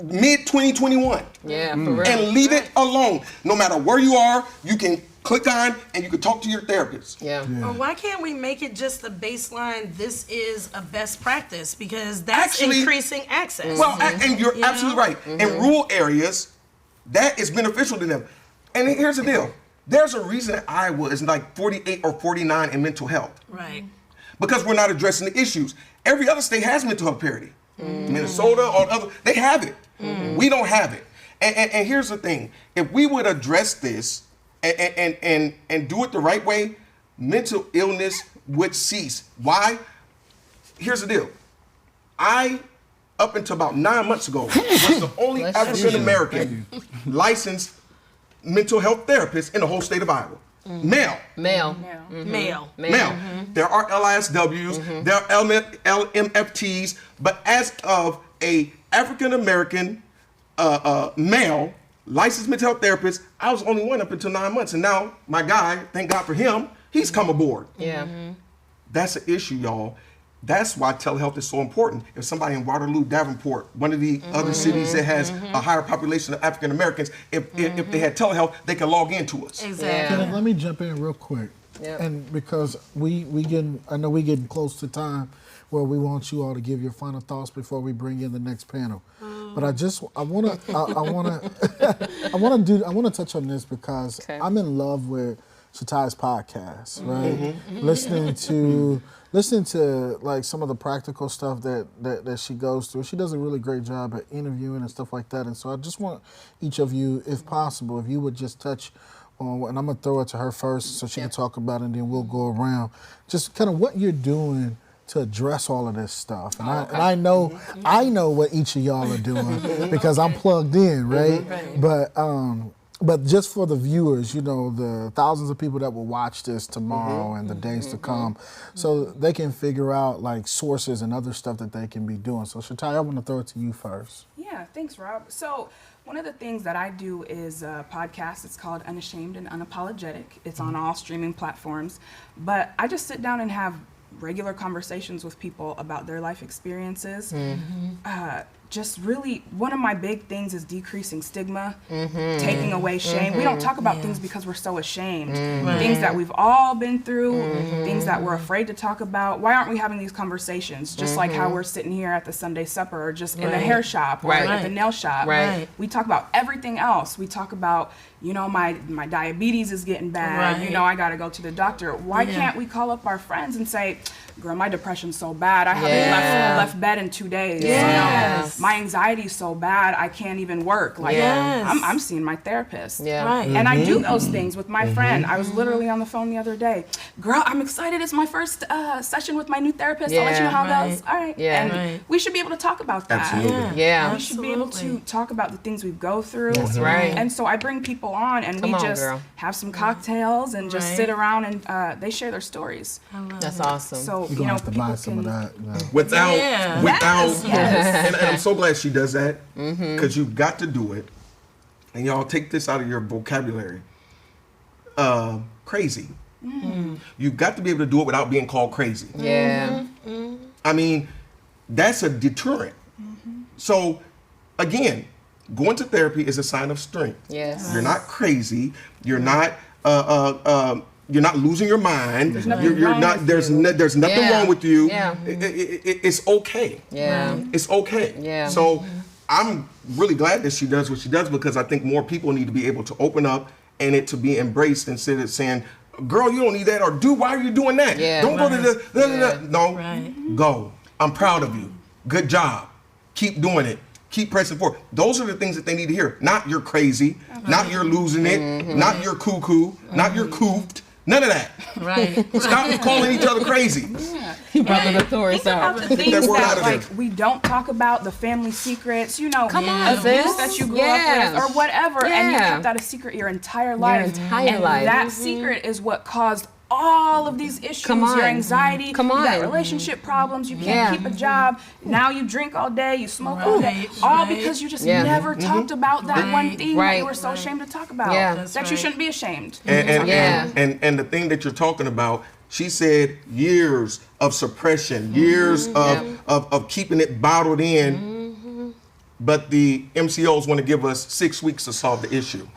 F: mid-2021.
I: Yeah, for real.
F: And leave it alone. No matter where you are, you can click on and you can talk to your therapist.
H: Or why can't we make it just the baseline, this is a best practice? Because that's increasing access.
F: Well, and you're absolutely right. In rural areas, that is beneficial to them. And here's the deal. There's a reason Iowa is like 48 or 49 in mental health.
H: Right.
F: Because we're not addressing the issues. Every other state has mental health parity. Minnesota or other, they have it. We don't have it. And here's the thing. If we would address this and do it the right way, mental illness would cease. Why? Here's the deal. I, up until about 9 months ago, was the only African American licensed mental health therapist in the whole state of Iowa. Male. There are LISWs, there are LMFTs, but as of a African American male licensed mental health therapist, I was the only one up until 9 months, and now my guy, thank God for him, he's come aboard. That's an issue, y'all. That's why telehealth is so important. If somebody in Waterloo, Davenport, one of the other cities that has a higher population of African Americans, if they had telehealth, they can log into us.
J: Exactly. Let me jump in real quick. And because I know we getting close to time where we want you all to give your final thoughts before we bring in the next panel. But I want to touch on this because I'm in love with Shatai's podcast, right? Listening to like some of the practical stuff that she goes through. She does a really great job at interviewing and stuff like that. And so I just want each of you, if possible, if you would just touch on, and I'm gonna throw it to her first so she can talk about it, and then we'll go around. Just kind of what you're doing to address all of this stuff. And I know what each of y'all are doing because I'm plugged in, right? But just for the viewers, you know, the thousands of people that will watch this tomorrow and the days to come, so they can figure out like sources and other stuff that they can be doing. So Shatai, I want to throw it to you first.
G: Yeah, thanks, Rob. So one of the things that I do is a podcast. It's called Unashamed and Unapologetic. It's on all streaming platforms. But I just sit down and have regular conversations with people about their life experiences. Just really, one of my big things is decreasing stigma, taking away shame. We don't talk about things because we're so ashamed. Things that we've all been through, things that we're afraid to talk about. Why aren't we having these conversations? Just like how we're sitting here at the Sunday supper or just in the hair shop or at the nail shop. We talk about everything else. We talk about, you know, my diabetes is getting bad. You know, I got to go to the doctor. Why can't we call up our friends and say, girl, my depression's so bad. I haven't left bed in 2 days.
H: Yes.
G: You know? My anxiety's so bad, I can't even work. Like, I'm seeing my therapist.
I: Yeah.
H: Right.
G: And I do those things with my friend. I was literally on the phone the other day. Girl, I'm excited. It's my first session with my new therapist. I'll let you know how it goes. All right.
I: Yeah.
G: And we should be able to talk about that.
F: Absolutely.
I: Yeah.
G: We should be able to talk about the things we go through.
I: That's right.
G: And so I bring people on and
I: Come
G: we
I: on,
G: just
I: girl.
G: have some cocktails and just sit around and they share their stories.
I: That's awesome.
G: So,
J: You're
G: you
J: gonna
G: know,
J: have to
G: people
J: buy some of
G: can.
J: that. Yeah.
F: Without,
G: Yes.
F: and I'm so glad she does that because you've got to do it. And y'all take this out of your vocabulary. Crazy. You've got to be able to do it without being called crazy.
I: Yeah.
F: I mean, that's a deterrent. So, again, going to therapy is a sign of strength.
I: Yes.
F: You're not crazy. You're not. You're not losing your mind.
G: There's nothing
F: You're
G: wrong
F: not.
G: with
F: There's
G: you.
F: there's nothing
I: Yeah.
F: wrong with you.
I: Yeah.
F: It's okay.
I: Yeah.
F: It's okay.
I: Yeah.
F: So I'm really glad that she does what she does because I think more people need to be able to open up and it to be embraced instead of saying, "Girl, you don't need that," or "Dude, why are you doing that?
I: Yeah.
F: Don't go to the."
I: Yeah.
F: No.
H: Right.
F: Go. I'm proud of you. Good job. Keep doing it. Keep pressing forward. Those are the things that they need to hear. Not you're crazy. Not you're losing it. Not you're cuckoo. Not you're cooped. None of that.
H: Right.
F: Stop calling each other crazy.
I: You brought the Taurus
G: Think about
I: out.
G: the things
F: word out
G: that
F: of
G: like
F: there.
G: we don't talk about, the family secrets, you know,
I: Come on,
G: abuse
I: sis.
G: that you grew
I: Yeah.
G: up with or whatever, and you
I: Yeah.
G: kept that a secret your entire life.
I: entire
G: and
I: life.
G: that secret is what caused all of these issues,
I: Come on.
G: your anxiety,
I: Come
G: you got
I: on.
G: relationship problems, you can't
I: Yeah.
G: keep a job, now you drink all day, you smoke all day,
H: Right,
G: all
H: right.
G: because you just
I: Yeah.
G: never talked about that one thing that
I: Right.
G: you were so ashamed to talk about,
I: Yeah.
H: That's
G: that you
H: right.
G: shouldn't be ashamed.
I: Yeah.
F: And the thing that you're talking about, she said years of suppression, years of keeping it bottled in. But the MCOs want to give us 6 weeks to solve the issue.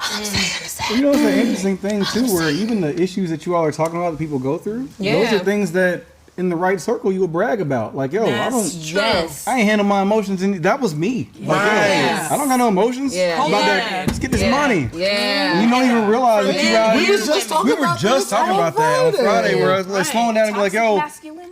E: You know, it's an interesting thing too, where even the issues that you all are talking about that people go through, those
I: Yeah.
E: are things that in the right circle you would brag about. Like, yo,
H: That's
E: I don't.
H: true.
I: Yes.
E: I ain't handle my emotions, and that was me. Like, yo,
I: Yes.
E: I don't got no emotions.
I: Yeah.
E: I'm about
H: Yeah.
E: to, let's get this
I: Yeah.
E: money.
I: Yeah.
E: You don't even realize that you out
H: We
E: here.
H: was just talking
E: We were just talking about that on Friday, where I was like slowing down and be like, yo,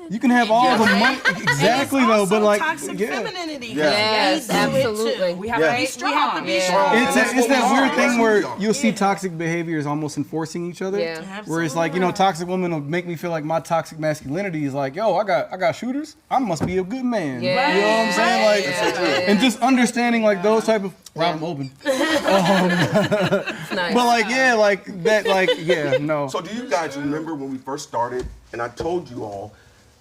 E: you can have all the money. Exactly though, but like,
H: toxic
E: yeah.
H: femininity.
I: Yes,
H: We do it too.
I: absolutely.
G: We have to be
H: We
G: strong.
H: have to be
I: Yeah.
H: strong.
E: It's
F: That's what
E: that
F: we
E: weird
F: are.
E: thing
F: That's what
E: where
F: we are.
E: you'll see toxic behaviors almost enforcing each other.
I: Yeah.
E: Where it's like, you know, toxic women will make me feel like my toxic masculinity is like, yo, I got shooters. I must be a good man.
I: Yeah.
E: You know what I'm saying? Like,
I: Yeah.
E: and just understanding like those type of. Rob, I'm open.
I: It's nice.
E: But like, yeah, like that, like, yeah, no.
F: So do you guys remember when we first started and I told you all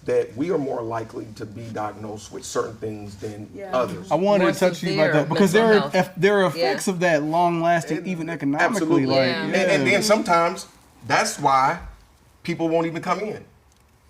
F: that we are more likely to be diagnosed with certain things than others?
E: I wanted
I: More
E: to touch you
I: severe
E: about that because
I: mental
E: there are
I: health.
E: effects of that long lasting, even economically.
F: Absolutely.
E: Like,
I: Yeah.
F: And then sometimes that's why people won't even come in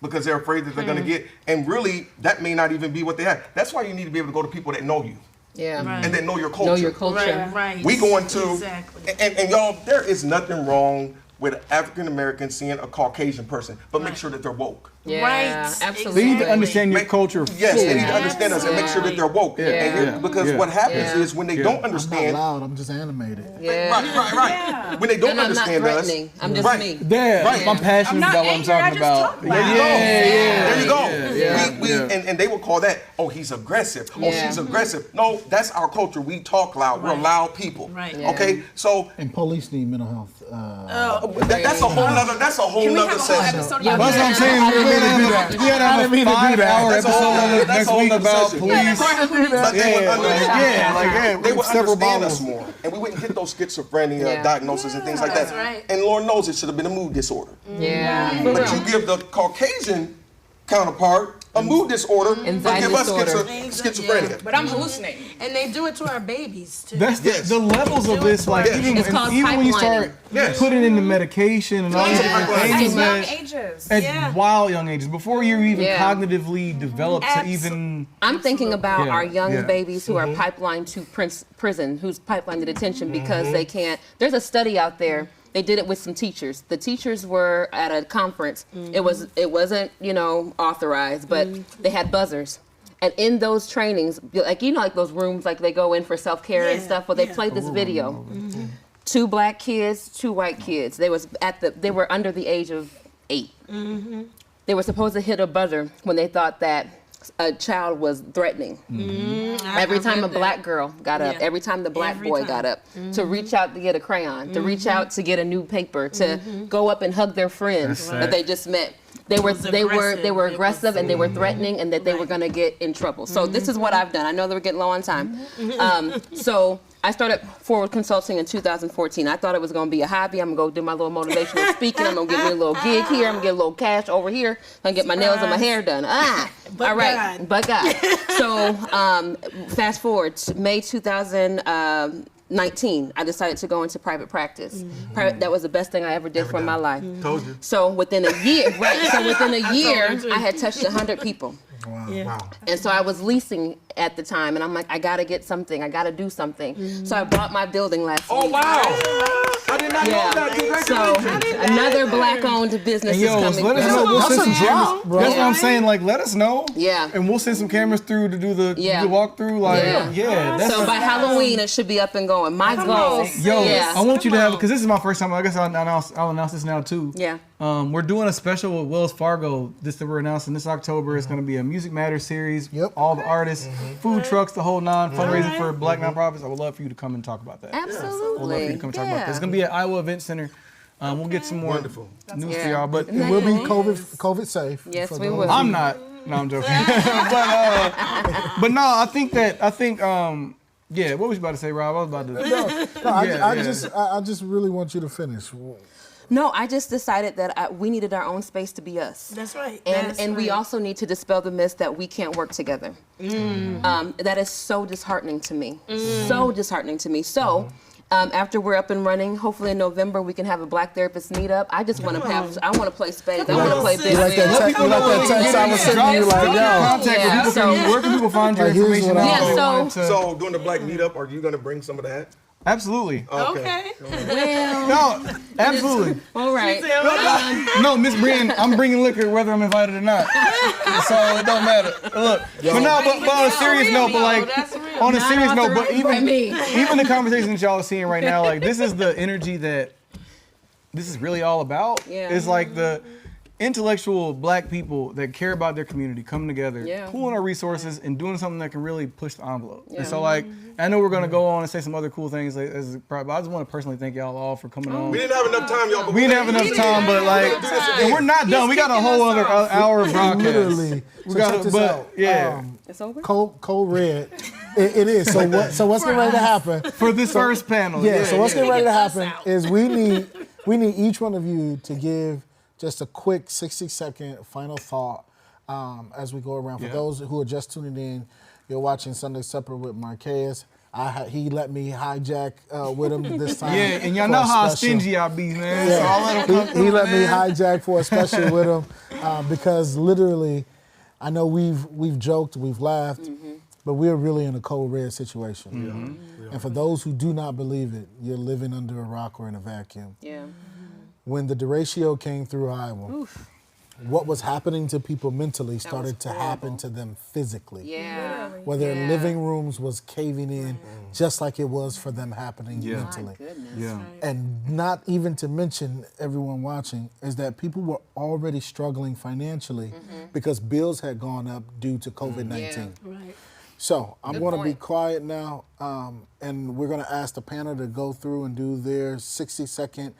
F: because they're afraid that they're going to get, and really that may not even be what they have. That's why you need to be able to go to people that know you
I: Yeah.
F: and that know your culture.
I: Know your culture.
H: Right.
F: We going to,
H: Exactly.
F: and y'all, there is nothing wrong with an African American seeing a Caucasian person, but make sure that they're woke.
I: Yeah.
H: Right.
E: They need to
I: Absolutely.
E: understand your
F: Make-
E: culture.
F: Yes, they need to
I: Yeah.
F: understand us and make sure that they're woke.
E: Yeah.
F: And here-
E: Yeah.
F: because
E: Yeah.
F: what happens
I: Yeah.
F: is when they
E: Yeah.
F: don't
J: I'm not
F: understand,
J: loud. I'm just animated.
I: Yeah.
F: right. When they don't
I: And I'm not
F: understand us,
I: threatening. I'm just
F: right.
I: me.
E: Yeah,
F: Right.
E: I'm passionate
G: I'm not
E: about what I'm
G: angry, I
E: talking
G: just
E: about.
G: talk loud.
F: There you go.
E: yeah,
F: We
E: yeah.
F: And they will call that, oh, he's aggressive. Oh,
I: Yeah.
F: she's aggressive. No, that's our culture. We talk loud. We're loud people.
H: Right.
I: Yeah.
F: Okay, so
J: And police need mental health.
F: that's a whole nother. That's a whole
G: Can we
F: nother
G: have a whole
F: session.
G: episode
I: Yeah,
G: about
E: That's what I'm
G: that?
E: saying. We gotta have a 5-hour
F: That's a whole
E: episode
F: nother- that's
E: next
F: a whole
E: week
F: nother
E: about
F: session.
E: police.
F: But they would understand. They would
E: several
F: understand
E: bottles.
F: us more, and we wouldn't get those schizophrenia
I: Yeah.
F: diagnoses and things like that.
H: That's right.
F: And Lord knows it should have been a mood disorder.
I: Yeah.
F: But you give the Caucasian counterpart a mood disorder, but
I: Anxiety
F: give us
I: disorder.
F: schizophrenia.
G: But I'm hallucinating.
H: And they do it to our babies too.
E: That's
F: Yes.
E: the levels of this, like
F: Yes.
E: even,
I: It's called
E: even when you start
F: Yes.
E: putting in the medication and all these different
F: At
E: things
G: At
E: that
G: young ages.
E: at
H: Yeah.
E: wild young ages, before you're even
I: Yeah.
E: cognitively developed to even.
I: I'm thinking about
E: Yeah,
I: our young
E: yeah.
I: babies who are pipelined to prison, who's pipelined to detention because they can't. There's a study out there. They did it with some teachers. The teachers were at a conference. It wasn't authorized, but they had buzzers. And in those trainings, like like those rooms, like they go in for self-care and
H: Yeah,
I: stuff. Well, they
H: yeah.
I: played this video. 2 black kids, 2 white kids. They were under the age of 8. they were supposed to hit a buzzer when they thought that a child was threatening. Every time a black girl got up, every time the black boy got up, to reach out to get a crayon, to reach out to get a new paper, to go up and hug their friends that they just met. They were aggressive and they were threatening and that they were going to get in trouble. So this is what I've done. I know that we're getting low on time. So I started Forward Consulting in 2014. I thought it was going to be a hobby. I'm going to go do my little motivational speaking. I'm going to get me a little gig here. I'm going to get a little cash over here. I'm going to get my nails and my hair done. All right.
H: God.
I: But God. So fast forward to May 2019, I decided to go into private practice. That was the best thing I ever did for my life.
F: Told you.
I: So within a year, I had touched 100 people.
J: Wow.
F: Wow.
I: And so I was leasing at the time, and I'm like, I gotta get something, I gotta do something. So I bought my building last week.
F: Oh, wow. I did not know that.
I: So
F: Congratulations.
I: another black-owned business is coming.
E: Let us know. We'll
J: That's
E: send
J: a
E: some cameras.
J: drop, bro.
E: That's what I'm saying. Like, let us know.
I: Yeah.
E: And we'll send some cameras through to do the
I: Yeah.
E: walkthrough. Like, that's
I: So by Halloween, it should be up and going. My goal.
E: Yo,
I: Yeah.
E: I want you to have, because this is my first time. I guess I'll announce this now too.
I: Yeah.
E: We're doing a special with Wells Fargo. This that we're announcing this October. It's going to be a Music Matters series.
J: Yep.
E: All the artists, food trucks, the whole nine, fundraising for black nonprofits. I would love for you to come and talk about that.
I: Absolutely.
E: I would love for you to come talk about that. It's going to be at Iowa Event Center. We'll get some more news for y'all. But
J: It will be COVID safe.
I: Yes,
J: for
I: we
J: those-
I: will.
E: I'm not. No, I'm joking. but no, I think yeah. What was you about to say, Rob? I was about to.
J: I just really want you to finish.
I: No, I just decided that we needed our own space to be us.
H: That's right.
I: And we also need to dispel the myth that we can't work together. That is so disheartening to me. So disheartening to me. So after we're up and running, hopefully in November we can have a black therapist meetup. I just want to I want to play spades. I want to play big.
J: You like that text I was sending you like,
E: Where can people find your
J: Like, here's
E: information?
J: what I-
E: if they
I: Yeah,
E: wanted to-
F: So during the black meetup, are you going to bring some of that?
E: Absolutely.
H: Okay.
I: Well,
E: No, absolutely.
I: all right.
E: No, Miss Brian, I'm bringing liquor whether I'm invited or not. So it don't matter. Look, but on a serious note, but like on a serious note, but even the conversation that y'all are seeing right now, like this is the energy that this is really all about.
I: Yeah.
E: It's like the intellectual black people that care about their community coming together, pooling our resources and doing something that can really push the envelope. And so like, I know we're gonna go on and say some other cool things, but I just want to personally thank y'all all for coming on.
F: We didn't have enough time, y'all. But
E: We didn't have enough time, but like, and we're not done. We got a whole other hour of broadcast.
J: Literally.
E: We
J: So
E: got
J: check this
E: but
J: out.
E: yeah.
I: It's over?
J: Code Red. It is. So what's getting ready to happen?
E: For this first panel.
J: Yeah. So what's getting ready to
H: Us
J: happen
H: out.
J: is we need each one of you to give just a quick 60-second final thought as we go around. For those who are just tuning in, you're watching Sunday Supper with Marquez. He let me hijack with him this time.
E: Yeah, and y'all
J: for
E: know
J: a
E: how
J: special.
E: stingy I be, man. So I'll let him come
J: He
E: through,
J: let me
E: man.
J: hijack for a special with him because literally, I know we've joked, we've laughed, but we're really in a Code Red situation. And for those who do not believe it, you're living under a rock or in a vacuum.
I: Yeah.
J: When the derecho came through Iowa, what was happening to people mentally started to happen to them physically.
I: Yeah.
J: Where their living rooms was caving in just like it was for them happening mentally.
E: Yeah.
J: And not even to mention, everyone watching, is that people were already struggling financially because bills had gone up due to COVID-19.
H: Right.
J: So I'm
I: Good
J: going to be
I: point.
J: quiet now, and we're going to ask the panel to go through and do their 60-second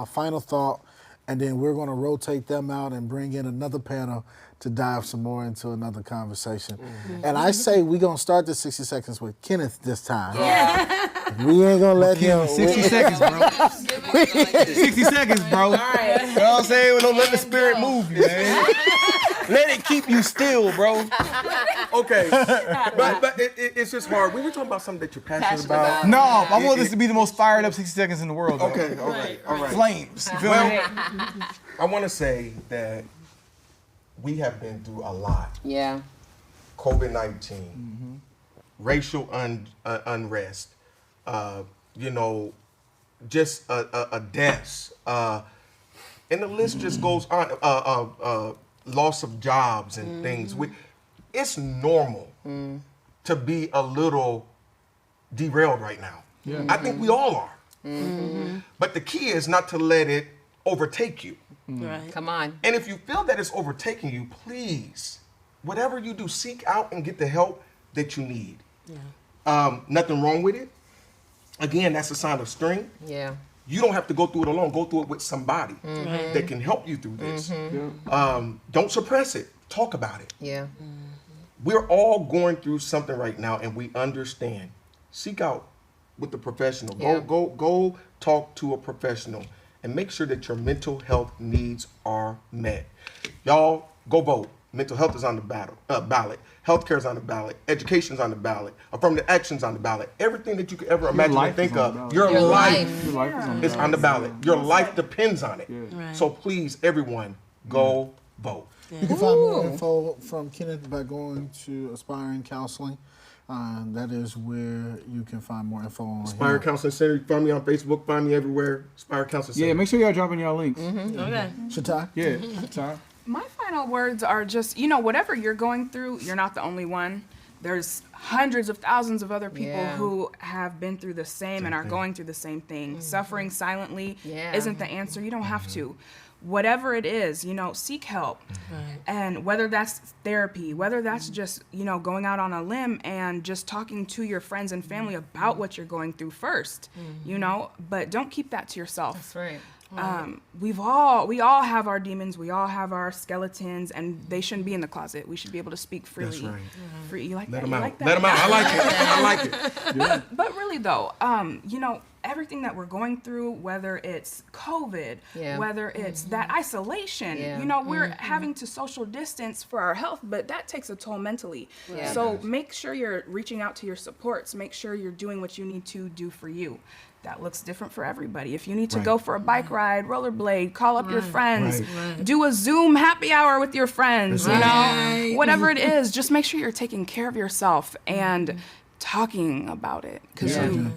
J: final thought, and then we're going to rotate them out and bring in another panel to dive some more into another conversation. And I say we're going to start the 60 seconds with Kenneth this time. We ain't going to let him.
E: 60 seconds, bro. 60 seconds, bro. All right. You know what I'm saying? Don't let the spirit move you, man. Let it keep you still, bro.
F: Okay, but it's just hard. We were talking about something that you're passionate about.
E: No, I want this to be the most fired up 60 seconds in the world. Though.
F: Okay, all right.
E: Flames. You feel
F: Well,
E: me?
F: I want to say that we have been through a lot.
I: Yeah.
F: COVID-19, racial unrest, just a deaths, and the list just goes on. Loss of jobs and things. It's normal to be a little derailed right now. I think we all are. But the key is not to let it overtake you.
H: Right.
I: Come on.
F: And if you feel that it's overtaking you, please, whatever you do, seek out and get the help that you need. Yeah. Nothing wrong with it. Again, that's a sign of strength.
I: Yeah.
F: You don't have to go through it alone. Go through it with somebody that can help you through this. Don't suppress it. Talk about it.
I: Yeah.
F: We're all going through something right now, and we understand. Seek out with the professional.
I: Yeah.
F: Go talk to a professional, and make sure that your mental health needs are met. Y'all, go vote. Mental health is on the ballot. Healthcare is on the ballot. Education is on the ballot. Affirmative action is on the ballot. Everything that you could ever imagine and think of, your life is on the ballot. Your life depends on it.
H: Right.
F: So please, everyone, go vote.
J: You can find more info from Kenneth by going to Aspiring Counseling. That is where you can find more info on
F: Aspire
J: him.
F: Counseling Center. You find me on Facebook. Find me everywhere. Aspire Counseling Center.
E: Yeah, make sure y'all dropping y'all links.
H: Okay.
J: Shatai?
E: Yeah, Shatai.
G: My final words are just, whatever you're going through, you're not the only one. There's hundreds of thousands of other people who have been through the same and are going through the same thing. Suffering silently isn't the answer. You don't have to. Whatever it is, seek help. And whether that's therapy, whether that's just, going out on a limb and just talking to your friends and family about what you're going through first, but don't keep that to yourself.
I: That's right.
G: We all have our demons, we all have our skeletons, and they shouldn't be in the closet. We should be able to speak freely.
F: That's right.
G: Free, you like
F: Let
G: that?
F: them
G: You
F: out.
G: like that?
F: Let them out. I like it. I like it.
G: But really though, everything that we're going through, whether it's COVID, whether it's that isolation, we're having to social distance for our health, but that takes a toll mentally.
I: Yeah.
G: So make sure you're reaching out to your supports. Make sure you're doing what you need to do for you. That looks different for everybody. If you need to go for a bike ride, rollerblade, call up your friends, do a Zoom happy hour with your friends, whatever it is, just make sure you're taking care of yourself and talking about it, because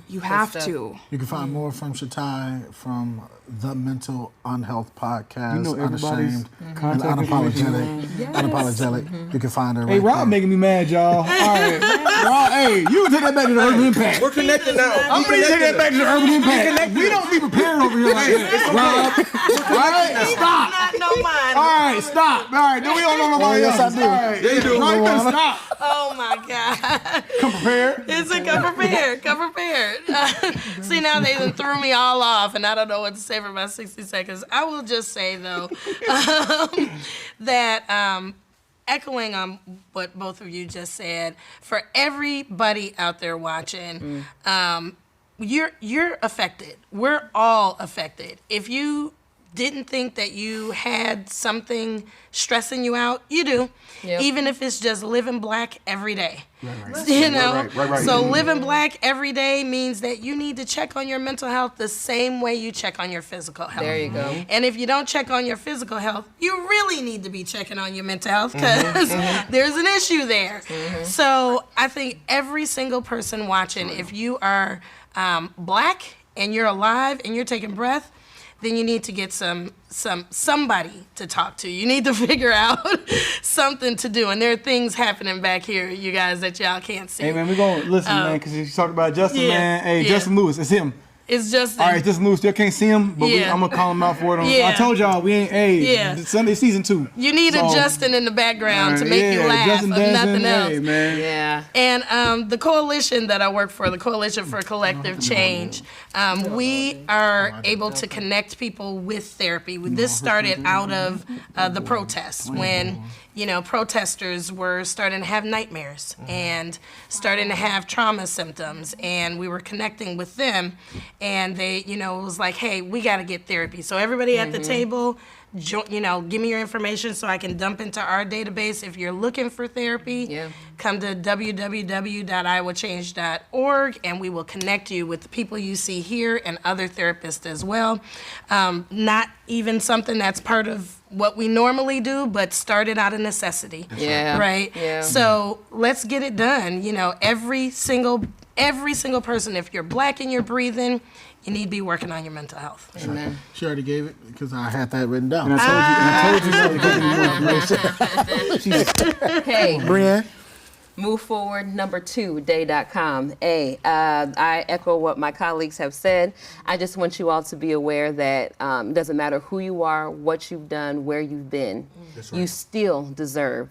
G: you have to.
J: You can find more from Shatai from the Mental Unhealth Podcast.
E: Everybody's
J: Unashamed and
E: contact
J: unapologetic. Unapologetic. You can find her.
E: Hey,
J: right
E: Rob
J: there.
E: making me mad, y'all. All right. Rob, hey, you take that back to the Urban Impact.
F: We're connected now.
E: I'm going to take that back to the Urban Impact. We don't be prepared over here like that. Rob. All right, stop.
H: Not know mine.
E: All right, stop. All right, then we don't know nobody else.
J: Yes, I do.
E: All right.
F: Yeah, you do.
E: Rob, you better stop.
H: Oh my God.
E: Come prepared.
H: It's a come prepared. Come prepared. See, now they done threw me all off, and I don't know what to say for about 60 seconds. I will just say, though, that echoing on what both of you just said, for everybody out there watching, you're affected. We're all affected. If you didn't think that you had something stressing you out, you do.
I: Yep.
H: Even if it's just living black every day.
F: Right.
H: So living black every day means that you need to check on your mental health the same way you check on your physical health.
I: There you go.
H: And if you don't check on your physical health, you really need to be checking on your mental health, because there's an issue there. So I think every single person watching, if you are black and you're alive and you're taking breath, then you need to get somebody to talk to. You need to figure out something to do. And there are things happening back here, you guys, that y'all can't see.
E: Hey, man, we're going to listen, man, because you talked about Justin, man. Hey, Justin Lewis, it's him.
H: It's Justin.
E: All right, Justin Lewis, still can't see him, but I'm going to call him out for it. I told y'all, we ain't, Sunday season 2.
H: You need a Justin in the background to make you laugh,
E: Justin
H: if nothing else.
E: Hey, man.
I: Yeah.
H: And the coalition that I work for, the Coalition for Collective Change, we are able to connect people with therapy. This started out of the protests, when protesters were starting to have nightmares and starting to have trauma symptoms, and we were connecting with them, and they, it was like, hey, we got to get therapy. So everybody at the table, give me your information so I can dump into our database. If you're looking for therapy, come to www.iowachange.org, and we will connect you with the people you see here and other therapists as well. Not even something that's part of what we normally do, but started out of necessity.
I: Yeah.
H: Right?
I: Yeah.
H: So let's get it done. Every single person, if you're black and you're breathing, you need to be working on your mental health.
I: Amen.
J: She already gave it because I had that written down.
E: And I told you that to give you more information.
I: Hey,
J: Brianne?
I: moveforward2day.com. I echo what my colleagues have said. I just want you all to be aware that it doesn't matter who you are, what you've done, where you've been, you still deserve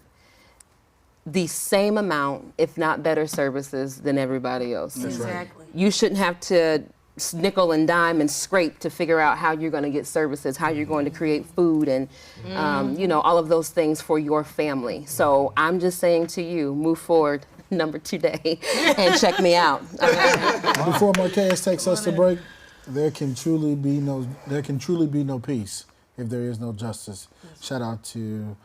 I: the same amount, if not better services than everybody else.
H: Exactly.
I: You shouldn't have to nickel and dime and scrape to figure out how you're going to get services, how you're going to create food and, all of those things for your family. So I'm just saying to you, move forward, number 2 day, and check me out.
J: Before Marquez takes us to break, there can truly be no peace if there is no justice. Shout out to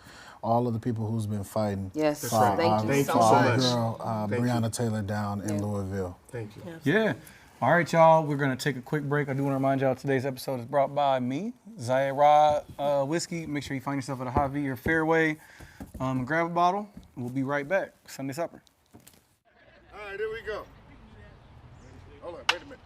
J: all of the people who's been fighting.
I: Yes,
J: for
I: thank you so
J: our
I: much.
J: girl, Breonna Taylor down in Louisville.
F: Thank you.
E: Yeah. All right, y'all. We're going to take a quick break. I do want to remind y'all today's episode is brought by me, Zaira Whiskey. Make sure you find yourself at a Hy-Vee or Fairway. Grab a bottle. We'll be right back. Sunday Supper.
A: All right, here we go. Hold on, wait a minute.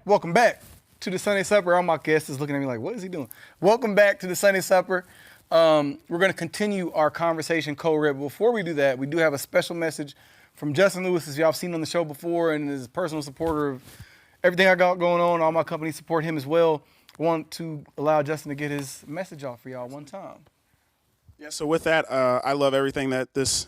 E: Welcome back to the Sunday Supper. All my guests is looking at me like, what is he doing? Welcome back to the Sunday Supper. We're going to continue our conversation, Code Red. Before we do that, we do have a special message from Justin Lewis, as y'all have seen on the show before, and is a personal supporter of everything I got going on. All my companies support him as well. I want to allow Justin to get his message off for y'all one time.
L: Yeah, so with that, I love everything that this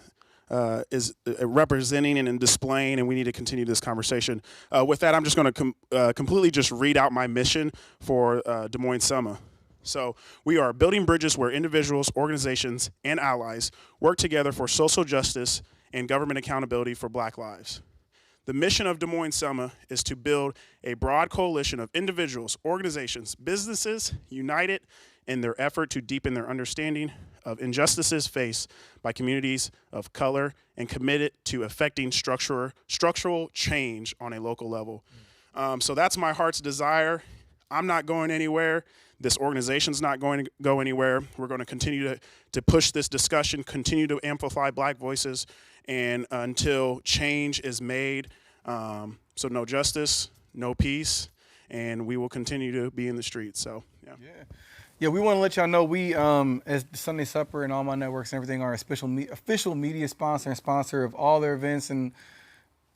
L: is representing and displaying, and we need to continue this conversation. With that, I'm just going to completely just read out my mission for Des Moines Summer. So we are building bridges where individuals, organizations, and allies work together for social justice and government accountability for Black lives. The mission of Des Moines Summer is to build a broad coalition of individuals, organizations, businesses united in their effort to deepen their understanding of injustices faced by communities of color and committed to effecting structural change on a local level. So that's my heart's desire. I'm not going anywhere. This organization's not going to go anywhere. We're going to continue to push this discussion, continue to amplify Black voices, and until change is made. So no justice, no peace, and we will continue to be in the streets. So, yeah.
E: Yeah, we want to let y'all know we, as the Sunday Supper and all my networks and everything, are official media sponsor and sponsor of all their events. And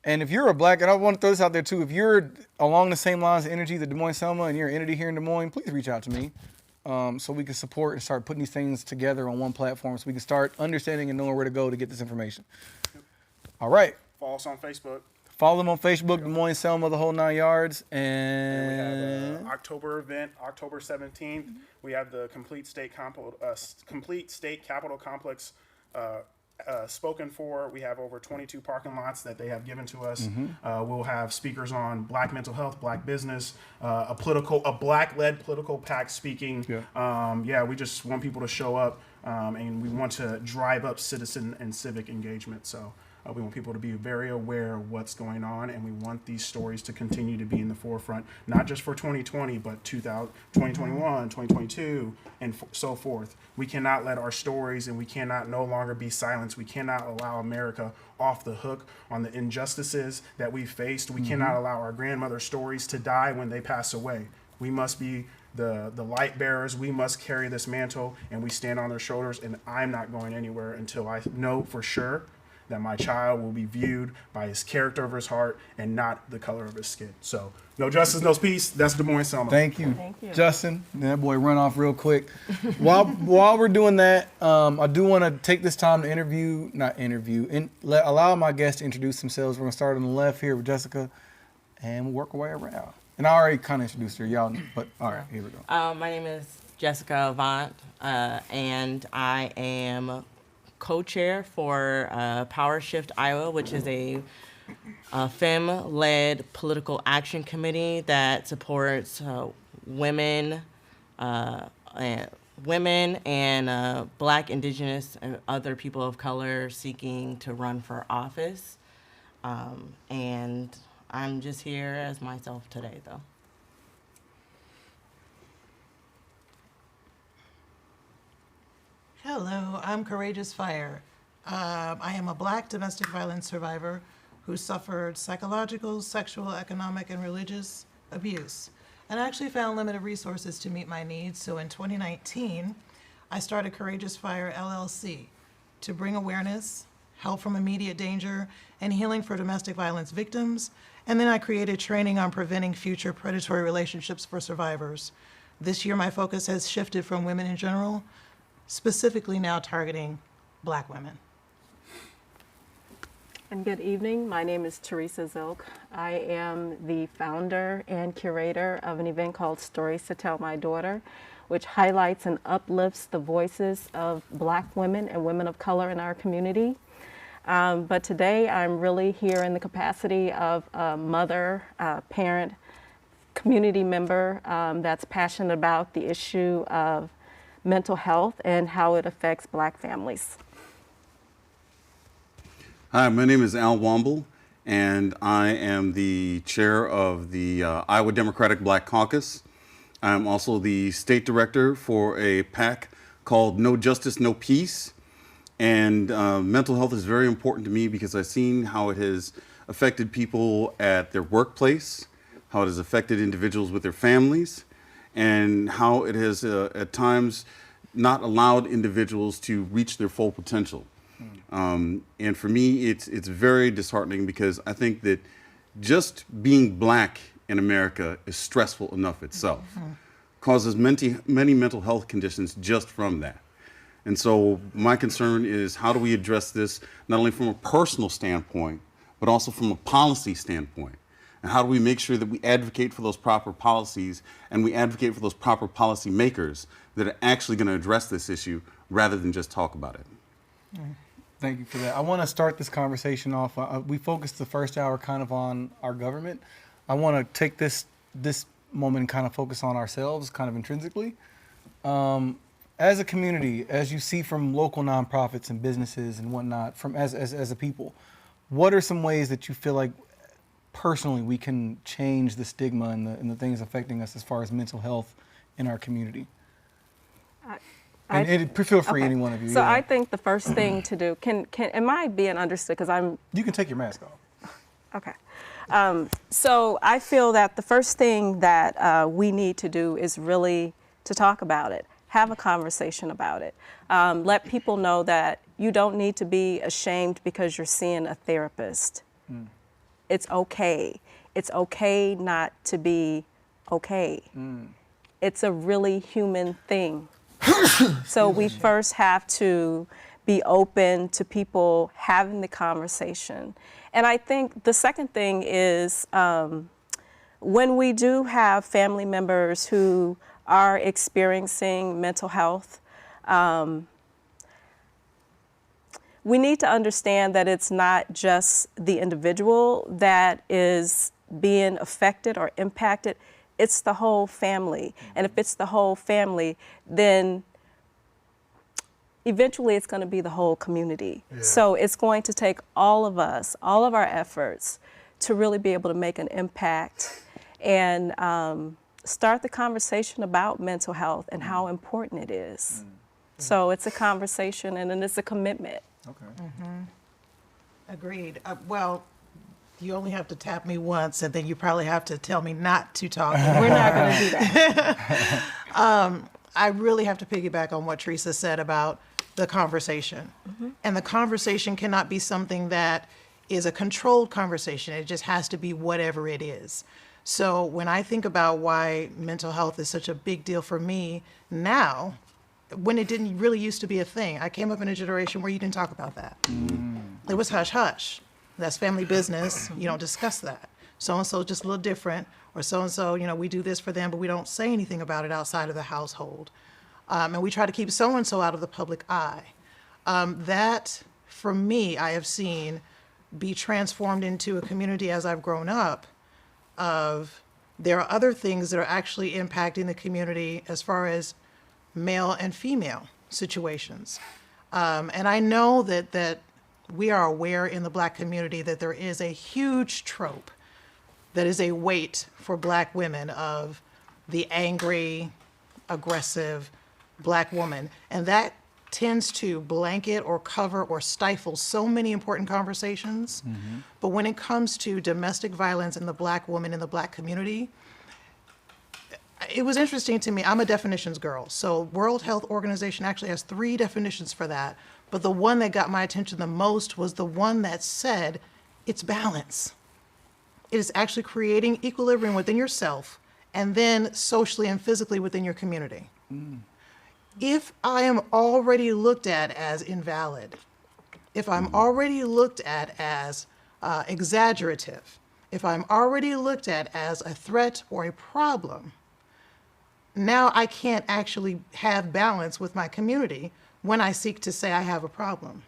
E: if you're a Black, and I want to throw this out there too, if you're along the same lines of energy, the Des Moines Selma, and you're an entity here in Des Moines, please reach out to me so we can support and start putting these things together on one platform so we can start understanding and knowing where to go to get this information. All right.
L: Follow us on Facebook.
E: Follow them on Facebook, Des Moines Selma, the whole 9 yards.
L: And we have an October event, October 17th. We have the Complete State Capitol Complex spoken for. We have over 22 parking lots that they have given to us. We'll have speakers on Black mental health, Black business, a Black-led political PAC speaking. We just want people to show up, and we want to drive up citizen and civic engagement. So we want people to be very aware of what's going on, and we want these stories to continue to be in the forefront, not just for 2020, but 2021, 2022, and so forth. We cannot let our stories, and we cannot no longer be silenced. We cannot allow America off the hook on the injustices that we faced. We cannot allow our grandmother's stories to die when they pass away. We must be the light bearers. We must carry this mantle, and we stand on their shoulders, and I'm not going anywhere until I know for sure that my child will be viewed by his character of his heart and not the color of his skin. So, no justice, no peace. That's Des Moines Selma.
E: Thank you. Justin. That boy run off real quick. While we're doing that, I do want to take this time to allow my guests to introduce themselves. We're going to start on the left here with Jessica, and we'll work our way around. And I already kind of introduced her, y'all, but all right, here we go.
M: My name is Jessica Avant, and I am co-chair for Power Shift Iowa, which is a FEM-led political action committee that supports women and Black, Indigenous, and other people of color seeking to run for office. And I'm just here as myself today, though.
N: Hello, I'm Courageous Fire. I am a Black domestic violence survivor who suffered psychological, sexual, economic, and religious abuse, and actually found limited resources to meet my needs. So in 2019, I started Courageous Fire LLC to bring awareness, help from immediate danger, and healing for domestic violence victims. And then I created training on preventing future predatory relationships for survivors. This year, my focus has shifted from women in general, specifically now targeting Black women.
O: And good evening. My name is Teresa Zilk. I am the founder and curator of an event called Stories to Tell My Daughter, which highlights and uplifts the voices of Black women and women of color in our community. But today I'm really here in the capacity of a mother, parent, community member that's passionate about the issue of mental health and how it affects Black families.
P: Hi, my name is Al Womble, and I am the chair of the Iowa Democratic Black Caucus. I'm also the state director for a PAC called No Justice, No Peace. And mental health is very important to me because I've seen how it has affected people at their workplace, how it has affected individuals with their families, and how it has at times not allowed individuals to reach their full potential. And for me, it's very disheartening, because I think that just being black in America is stressful enough itself. Causes many mental health conditions just from that. And so my concern is, how do we address this not only from a personal standpoint, but also from a policy standpoint? And how do we make sure that we advocate for those proper policies, and we advocate for those proper policy makers that are actually going to address this issue rather than just talk about it?
E: Thank you for that. I want to start this conversation off. We focused the first hour kind of on our government. I want to take this moment and kind of focus on ourselves, kind of intrinsically. As a community, as you see from local nonprofits and businesses and whatnot, from as a people, what are some ways that you feel like personally we can change the stigma and the things affecting us as far as mental health in our community? Feel free, any one of you.
O: So I think the first thing to do, am I being understood? Because I'm.
E: You can take your mask off.
O: Okay. So I feel that the first thing that we need to do is really to talk about it, have a conversation about it. Let people know that you don't need to be ashamed because you're seeing a therapist. It's okay. It's okay not to be okay. It's a really human thing. So we first have to be open to people having the conversation. And I think the second thing is when we do have family members who are experiencing mental health, we need to understand that it's not just the individual that is being affected or impacted, it's the whole family. And if it's the whole family, then eventually it's going to be the whole community. Yeah. So it's going to take all of us, all of our efforts to really be able to make an impact and start the conversation about mental health and how important it is. So it's a conversation and it's a commitment.
E: Okay.
N: Agreed. Well, you only have to tap me once, and then you probably have to tell me not to talk.
O: We're not going to do that.
N: I really have to piggyback on what Teresa said about the conversation. And the conversation cannot be something that is a controlled conversation. It just has to be whatever it is. So when I think about why mental health is such a big deal for me now, when it didn't really used to be a thing, I came up in a generation where you didn't talk about that. It was hush hush. That's family business. You don't discuss that. So-and-so just a little different, or so-and-so, we do this for them, but we don't say anything about it outside of the household. And we try to keep so-and-so out of the public eye. That, for me, I have seen be transformed into a community as I've grown up of there are other things that are actually impacting the community as far as male and female situations. And I know that we are aware in the Black community that there is a huge trope that is a weight for Black women of the angry, aggressive Black woman. And that tends to blanket or cover or stifle so many important conversations. But when it comes to domestic violence in the Black woman in the Black community, it was interesting to me. I'm a definitions girl. So World Health Organization actually has 3 definitions for that. But the one that got my attention the most was the one that said it's balance. It is actually creating equilibrium within yourself and then socially and physically within your community. If I am already looked at as invalid, if I'm already looked at as exaggerative, if I'm already looked at as a threat or a problem, now I can't actually have balance with my community when I seek to say I have a problem.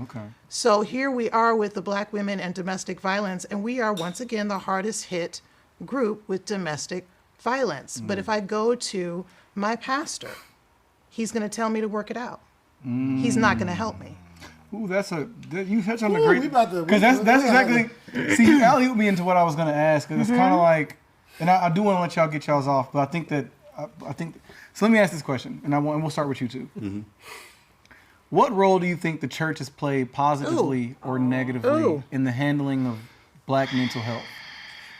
E: Okay.
N: So here we are with the Black women and domestic violence, and we are once again the hardest hit group with domestic violence. But if I go to my pastor, he's going to tell me to work it out. He's not going to help me.
E: Ooh, you touched on the great, because that's exactly, see, alley-ooped me into what I was going to ask, because it's kind of like, and I do want to let y'all get y'all's off, but I think, so let me ask this question, and we'll start with you two. What role do you think the church has played positively or negatively in the handling of Black mental health?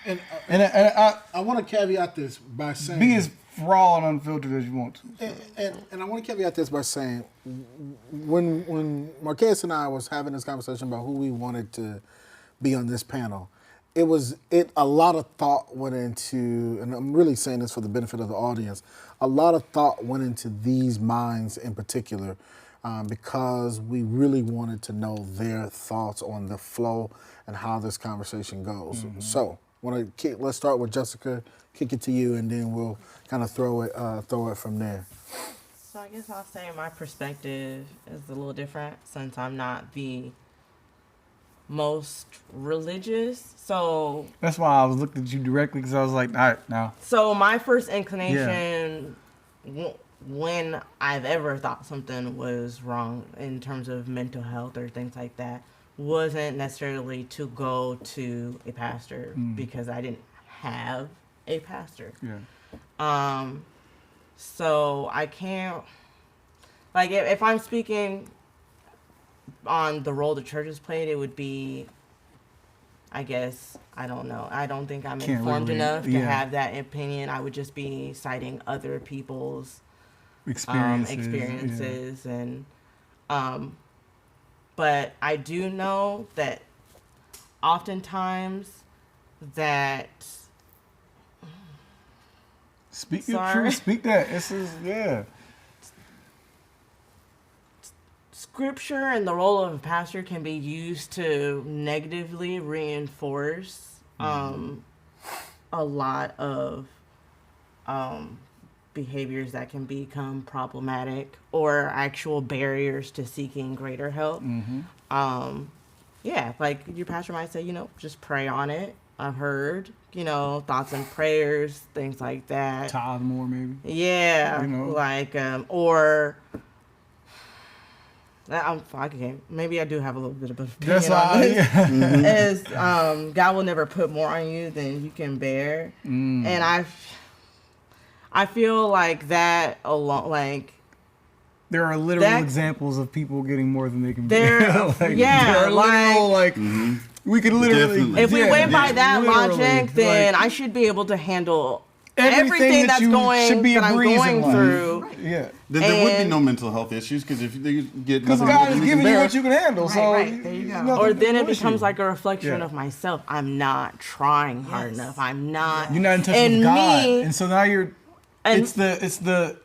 J: And
E: I
J: want to caveat this by saying,
E: be as raw and unfiltered as you want to.
J: And I want to caveat this by saying, when Marquez and I was having this conversation about who we wanted to be on this panel, a lot of thought went into, and I'm really saying this for the benefit of the audience, a lot of thought went into these minds in particular, because we really wanted to know their thoughts on the flow and how this conversation goes. So, let's start with Jessica, kick it to you, and then we'll kind of throw it from there.
M: So I guess I'll say my perspective is a little different since I'm not the most religious. So
E: that's why I was looking at you directly, because I was like, all right, now.
M: So my first inclination, when I've ever thought something was wrong in terms of mental health or things like that, wasn't necessarily to go to a pastor because I didn't have a pastor.
E: Yeah.
M: So I can't, like, if I'm speaking on the role the church has played, it would be, I guess, I don't know. I don't think I'm informed enough to have that opinion. I would just be citing other people's experiences and but I do know that oftentimes that
E: speak your truth, speak that. This is
M: Scripture and the role of a pastor can be used to negatively reinforce a lot of behaviors that can become problematic or actual barriers to seeking greater help. Like your pastor might say, just pray on it. I've heard, thoughts and prayers, things like that.
E: Tithe more, maybe.
M: Yeah, or maybe I do have a little bit of an opinion on this. Is God will never put more on you than you can bear, and I feel like that alone, like
E: there are literal examples of people getting more than they can bear. We could literally.
M: If we went by that logic, then I should be able to handle everything that's I'm going through.
P: Yeah. There would be no mental health issues because if you get
E: God is giving you what you can handle.
M: Right. There you go. Or then it becomes like a reflection of myself. I'm not trying hard enough. I'm not.
E: You're not in touch with God, and so now you're. It's the.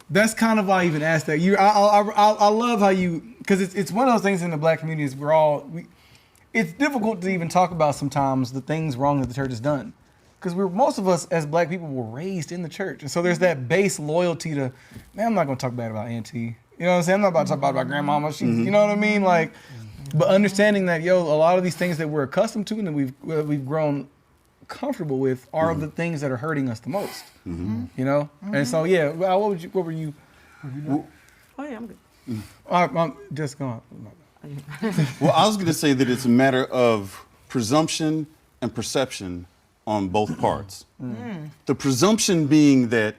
E: That's kind of why I even asked that. I love how you, because it's one of those things in the black communities it's difficult to even talk about sometimes the things wrong that the church has done. Because most of us as black people were raised in the church. And so there's that base loyalty to, man, I'm not going to talk bad about Auntie. You know what I'm saying? I'm not about to talk bad about grandmama. You know what I mean? But understanding that, a lot of these things that we're accustomed to and that we've grown comfortable with are the things that are hurting us the most. And so, what were you?
M: Oh, yeah, I'm good.
E: I'm just going.
P: Well, I was going to say that it's a matter of presumption and perception on both parts. The presumption being that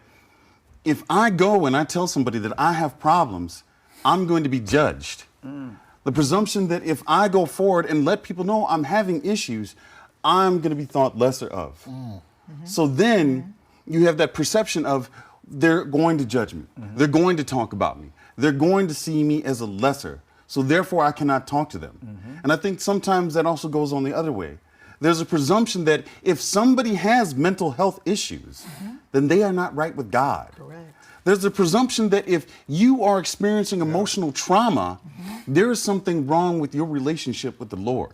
P: if I go and I tell somebody that I have problems, I'm going to be judged. The presumption that if I go forward and let people know I'm having issues, I'm going to be thought lesser of. So then you have that perception of they're going to judge me. They're going to talk about me. They're going to see me as a lesser. So therefore I cannot talk to them. And I think sometimes that also goes on the other way. There's a presumption that if somebody has mental health issues, then they are not right with God.
M: Correct.
P: There's a presumption that if you are experiencing emotional trauma, there is something wrong with your relationship with the Lord.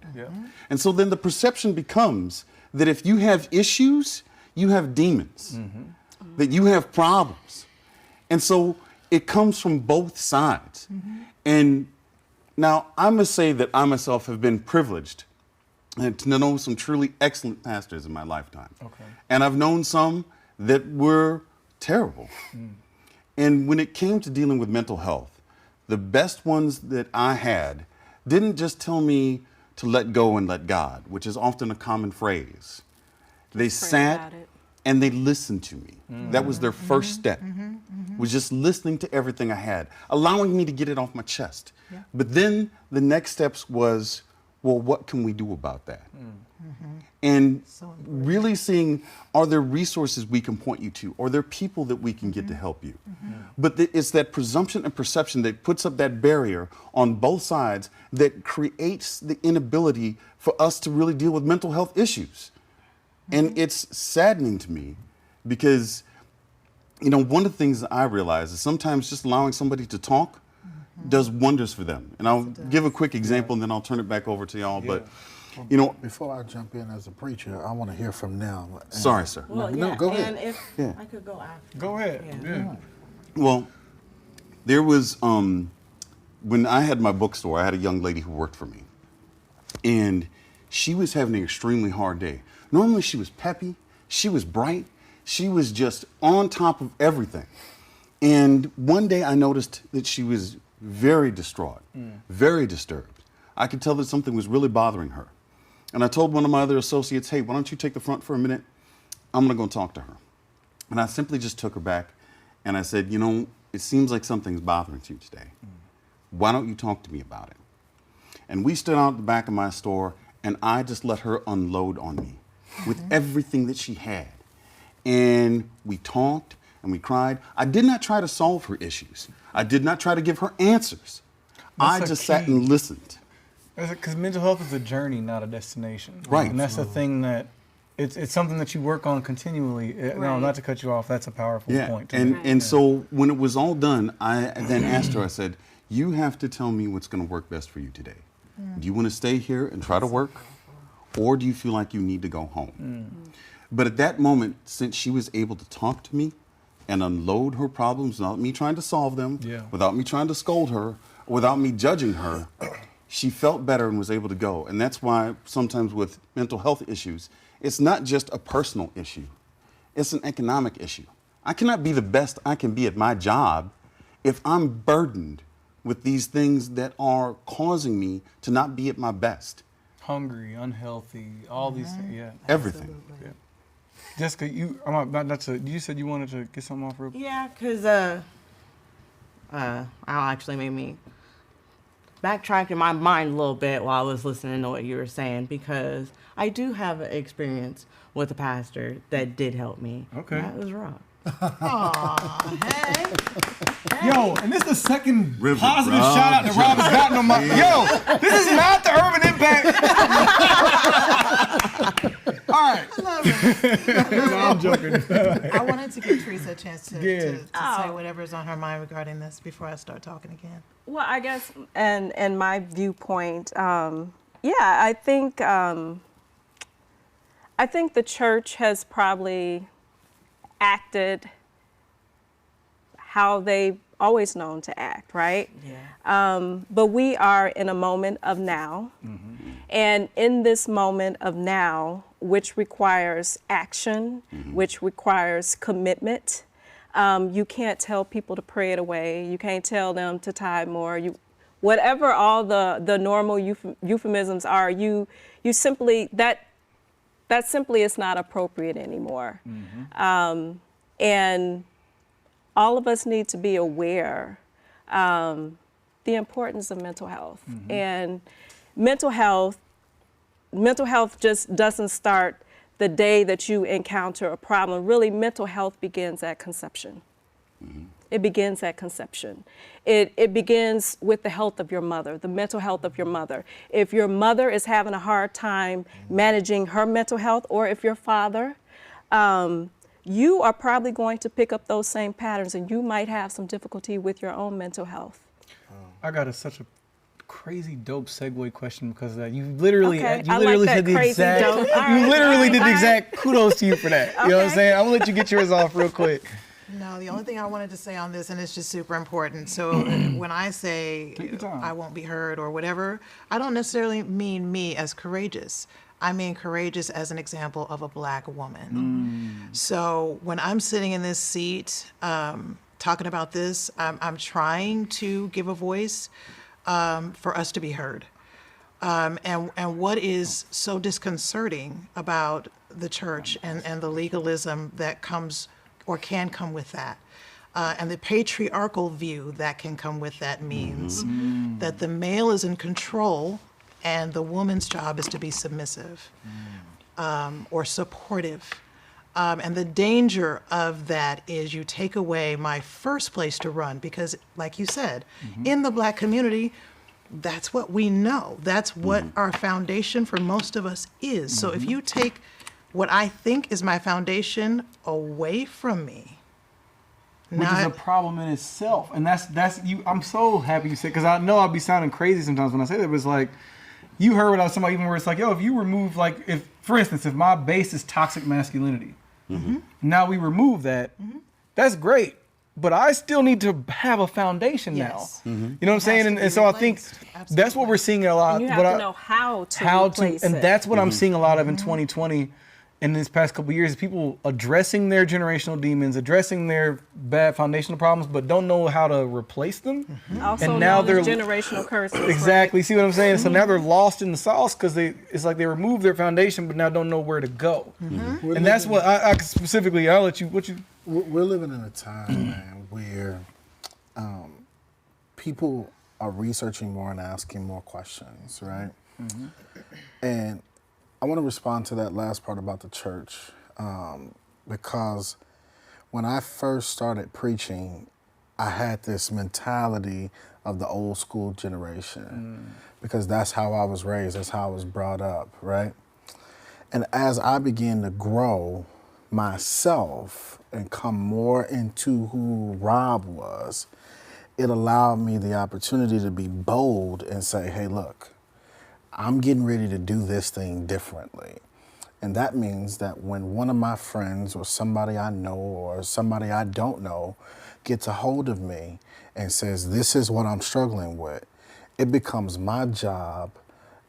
P: And so then the perception becomes that if you have issues, you have demons, that you have problems. And so it comes from both sides. And now I must say that I myself have been privileged and to know some truly excellent pastors in my lifetime. And I've known some that were terrible. And when it came to dealing with mental health, the best ones that I had didn't just tell me to let go and let God, which is often a common phrase. They sat and they listened to me. That was their first step, was just listening to everything I had, allowing me to get it off my chest. But then the next steps was, well, what can we do about that? And really seeing, are there resources we can point you to? Are there people that we can get to help you? But it's that presumption and perception that puts up that barrier on both sides that creates the inability for us to really deal with mental health issues. And it's saddening to me because, you know, one of the things that I realize is sometimes just allowing somebody to talk does wonders for them. And I'll give a quick example and then I'll turn it back over to y'all. But, you know,
J: before I jump in as a preacher, I want to hear from Nell.
P: Sorry, sir.
M: Well,
J: No, go ahead.
M: And if I could go after.
E: Go ahead. Yeah.
P: Well, there was, when I had my bookstore, I had a young lady who worked for me. And she was having an extremely hard day. Normally she was peppy, she was bright, she was just on top of everything. And one day I noticed that she was very distraught, very disturbed. I could tell that something was really bothering her. And I told one of my other associates, hey, why don't you take the front for a minute? I'm gonna go talk to her. And I simply just took her back and I said, you know, it seems like something's bothering you today. Why don't you talk to me about it? And we stood out at the back of my store and I just let her unload on me with everything that she had. And we talked and we cried. I did not try to solve her issues. I did not try to give her answers. I just sat and listened.
E: Because mental health is a journey, not a destination.
P: Right.
E: And that's the thing that it's something that you work on continually. No, not to cut you off. That's a powerful point.
P: And so when it was all done, I then asked her, I said, you have to tell me what's going to work best for you today. Do you want to stay here and try to work? Or do you feel like you need to go home? But at that moment, since she was able to talk to me and unload her problems without me trying to solve them, without me trying to scold her, without me judging her, she felt better and was able to go. And that's why sometimes with mental health issues, it's not just a personal issue. It's an economic issue. I cannot be the best I can be at my job if I'm burdened with these things that are causing me to not be at my best.
E: Hungry, unhealthy, all these things. Yeah.
P: Everything.
E: Yeah. Jessica, you said you wanted to get something off real quick?
M: Yeah, because Al actually made me backtrack in my mind a little bit while I was listening to what you were saying, because I do have an experience with a pastor that did help me.
E: Okay.
M: That was Rob.
E: Yo, and this is the second positive shout out that Rob has gotten on my. Yo, this is not the Urban Impact. All right.
N: I love it.
E: No, I'm joking.
N: I wanted to give Teresa a chance to say whatever's on her mind regarding this before I start talking again.
O: Well, I guess, and my viewpoint, I think the church has probably acted how they've always known to act, right? Yeah. But we are in a moment of now, and in this moment of now, which requires action, which requires commitment. You can't tell people to pray it away. You can't tell them to tithe more. Whatever all the normal euphemisms are, you simply that simply is not appropriate anymore. And all of us need to be aware the importance of mental health. And mental health just doesn't start the day that you encounter a problem. Really, mental health begins at conception. It begins at conception. It begins with the health of your mother, the mental health of your mother. If your mother is having a hard time managing her mental health, or if your father, you are probably going to pick up those same patterns, and you might have some difficulty with your own mental health.
E: I got such a crazy dope segue question, because you literally
O: Okay,
E: you literally
O: like
E: said the
O: crazy
E: exact
O: dope. All
E: you
O: right,
E: literally did the
O: all right.
E: exact kudos to you for that. You know what I'm
O: Okay.
E: saying? I'm gonna let you get yours off real quick.
N: No, the only thing I wanted to say on this, and it's just super important. So when I say I won't be heard or whatever, I don't necessarily mean me as courageous. I mean courageous as an example of a Black woman. So when I'm sitting in this seat talking about this, I'm trying to give a voice for us to be heard. And what is so disconcerting about the church and the legalism that comes or can come with that, and the patriarchal view that can come with that, means that the male is in control and the woman's job is to be submissive or supportive. And the danger of that is you take away my first place to run because, like you said, in the Black community, that's what we know. That's what our foundation for most of us is. So if you take what I think is my foundation away from me,
E: which is a problem in itself, and that's you. I'm so happy you said, because I know I'll be sounding crazy sometimes when I say that. But it's like you heard what I was talking about, even where it's like, yo, if you remove, like, if for instance, if my base is toxic masculinity, now we remove that, that's great. But I still need to have a foundation now. You know what I'm saying? And so I think that's what we're seeing a lot.
O: And you have to know how to replace
E: and
O: it.
E: that's what I'm seeing a lot of in 2020. In this past couple of years, people addressing their generational demons, addressing their bad foundational problems, but don't know how to replace them.
O: Also
E: and now they're
O: generational curses.
E: Exactly.
O: Right?
E: See what I'm saying? So now they're lost in the sauce because it's like they removed their foundation, but now don't know where to go. And that's what I specifically. I'll let you.
J: We're living in a time, man, where people are researching more and asking more questions, right? And I want to respond to that last part about the church because when I first started preaching, I had this mentality of the old school generation because that's how I was raised, that's how I was brought up, right? And as I began to grow myself and come more into who Rob was, it allowed me the opportunity to be bold and say, hey, look, I'm getting ready to do this thing differently. And that means that when one of my friends or somebody I know or somebody I don't know gets a hold of me and says, this is what I'm struggling with, it becomes my job,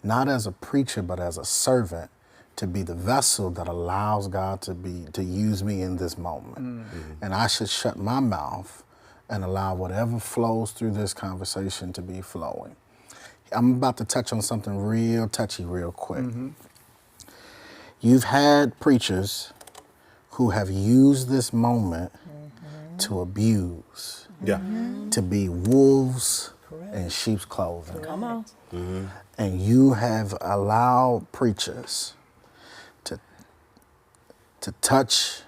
J: not as a preacher, but as a servant, to be the vessel that allows God to use me in this moment. And I should shut my mouth and allow whatever flows through this conversation to be flowing. I'm about to touch on something real touchy real quick. You've had preachers who have used this moment to abuse, to be wolves in sheep's clothing.
O: Come on.
J: And you have allowed preachers to touch,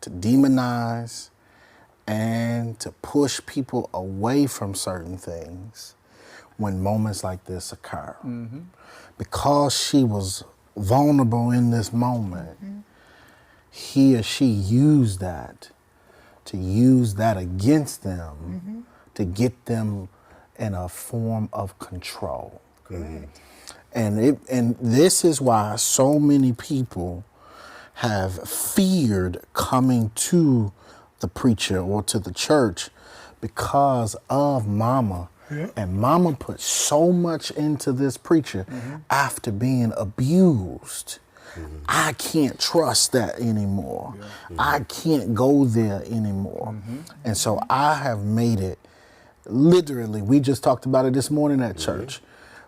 J: to demonize, and to push people away from certain things when moments like this occur. Because she was vulnerable in this moment, he or she used that to use that against them to get them in a form of control. And this is why so many people have feared coming to the preacher or to the church because of mama. And mama put so much into this preacher after being abused. I can't trust that anymore. I can't go there anymore. And so I have made it, literally, we just talked about it this morning at church,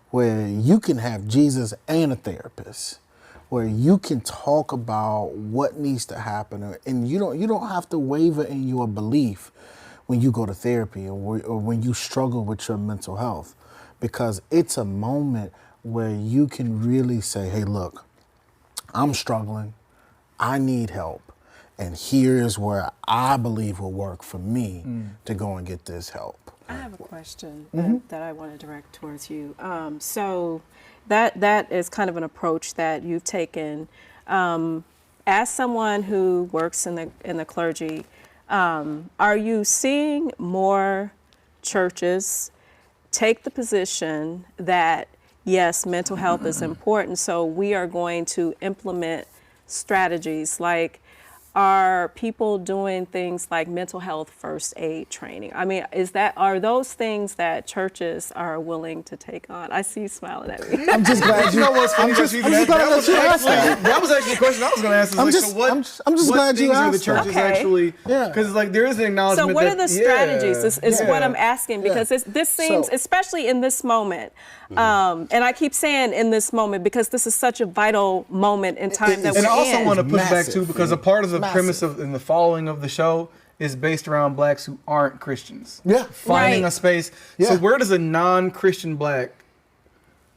J: where you can have Jesus and a therapist, where you can talk about what needs to happen, and you don't have to waver in your belief when you go to therapy or when you struggle with your mental health, because it's a moment where you can really say, hey, look, I'm struggling, I need help, and here's where I believe will work for me to go and get this help.
O: I have a question that I want to direct towards you. So that is kind of an approach that you've taken. As someone who works in the clergy, are you seeing more churches take the position that, yes, mental health is important, so we are going to implement strategies? Like, are people doing things like mental health first aid training? I mean, are those things that churches are willing to take on? I see you smiling at me.
J: I'm just glad you know what's funny. I'm just glad you asked that.
E: That was actually the question I was going to ask.
J: I'm just glad you asked
E: the churches
O: that.
E: actually, because like there is an acknowledgement.
O: So what are the strategies? Is what I'm
J: Yeah.
O: asking, because this seems, especially in this moment, and I keep saying in this moment because this is such a vital moment in time that we're in.
E: And I also want to push back
J: Massive.
E: too, because a part of the premise of and the following of the show is based around blacks who aren't Christians.
J: Yeah.
E: Finding
O: Right.
E: a space.
J: Yeah.
E: So where does a non-Christian black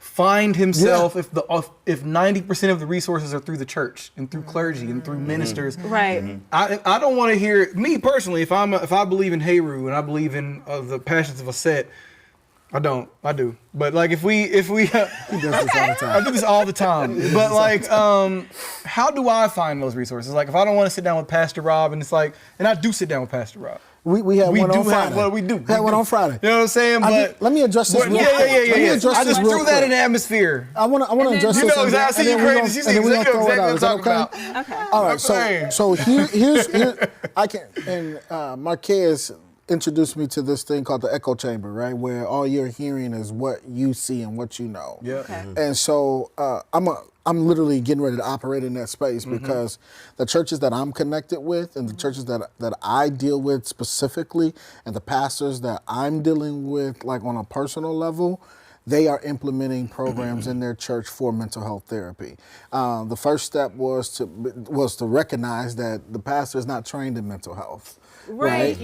E: find himself if 90% of the resources are through the church and through clergy and through ministers.
O: Right.
E: I don't want to hear, me personally, if I believe in Heru and I believe in the passions of a set, I do. But like if we
J: He does this all the time.
E: I do this all the time. But like how do I find those resources? Like if I don't want to sit down with Pastor Rob, and it's like, and I do sit down with Pastor Rob.
J: We had one on Friday.
E: Well, we do.
J: We had one on Friday.
E: You know what I'm saying? But
J: let me address this real quick.
E: Yeah. I just threw that in the atmosphere.
J: I want to address this.
E: You know exactly. I see you crazy. You see exactly what I'm talking about.
O: Okay.
J: All right. So here's I can, and Marquez introduced me to this thing called the echo chamber, right, where all you're hearing is what you see and what you know.
E: Yeah. Okay.
J: And so I'm literally getting ready to operate in that space because the churches that I'm connected with and the churches that I deal with specifically and the pastors that I'm dealing with like on a personal level, they are implementing programs in their church for mental health therapy. The first step was to recognize that the pastor is not trained in mental health. Right.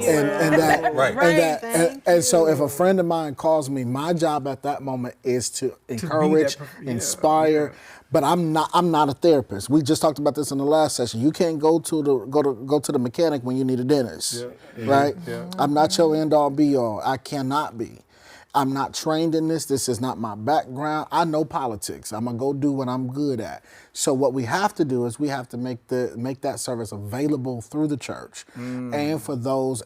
J: And so if a friend of mine calls me, my job at that moment is to encourage, inspire. But I'm not a therapist. We just talked about this in the last session. You can't go to the mechanic when you need a dentist. Right? Yeah. I'm not your end all be all. I cannot be. I'm not trained in this. This is not my background. I know politics. I'm gonna go do what I'm good at. So what we have to do is we have to make that service available through the church, and for those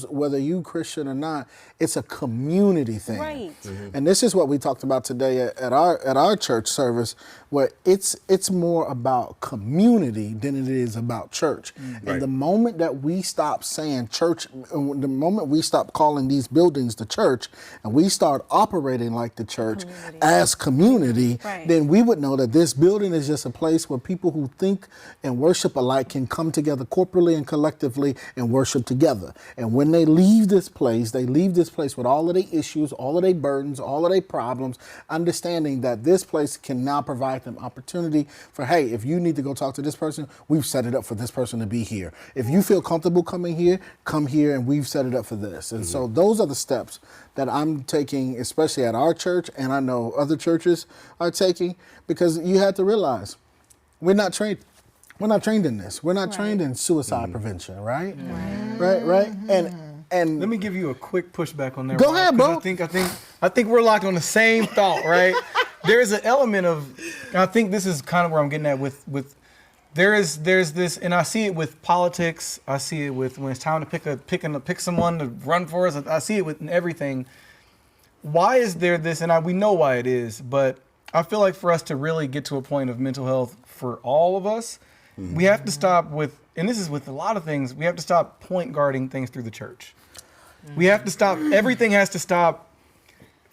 J: whether you Christian or not, it's a community thing. Right. And this is what we talked about today at our church service, where it's more about community than it is about church. And the moment that we stop saying church, the moment we stop calling these buildings the church, and we start operating like the church as community, then we would know that this building is just a place where people who think and worship alike can come together corporately and collectively and worship together. And when they leave this place with all of their issues, all of their burdens, all of their problems, understanding that this place can now provide them opportunity for, hey, if you need to go talk to this person, we've set it up for this person to be here. If you feel comfortable coming here, come here, and we've set it up for this. And so those are the steps that I'm taking, especially at our church, and I know other churches are taking, because you have to realize we're not trained in this. We're not trained in suicide prevention, right? Right. And
E: let me give you a quick pushback on that.
J: Go ahead, bro.
E: I think we're locked on the same thought, right? There's an element of, I think this is kind of where I'm getting at with there's this, and I see it with politics. I see it with when it's time to pick someone to run for us. I see it with everything. Why is there this? And we know why it is, but I feel like for us to really get to a point of mental health for all of us, we have to stop with, and this is with a lot of things, we have to stop point guarding things through the church. We have to stop, everything has to stop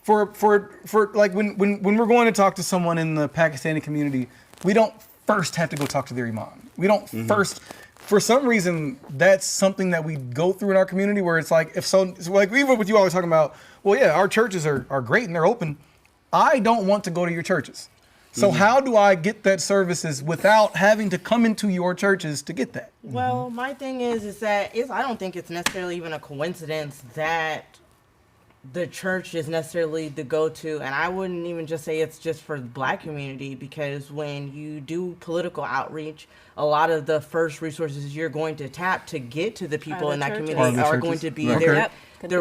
E: for like when we're going to talk to someone in the Pakistani community, we don't first have to go talk to their imam. We don't first, for some reason, that's something that we go through in our community where it's like, like even with you always talking about, well, yeah, our churches are great and they're open. I don't want to go to your churches. So how do I get that services without having to come into your churches to get that?
M: Well, my thing is that I don't think it's necessarily even a coincidence that the church is necessarily the go-to, and I wouldn't even just say it's just for the Black community, because when you do political outreach, a lot of the first resources you're going to tap to get to the people in that community are going to be their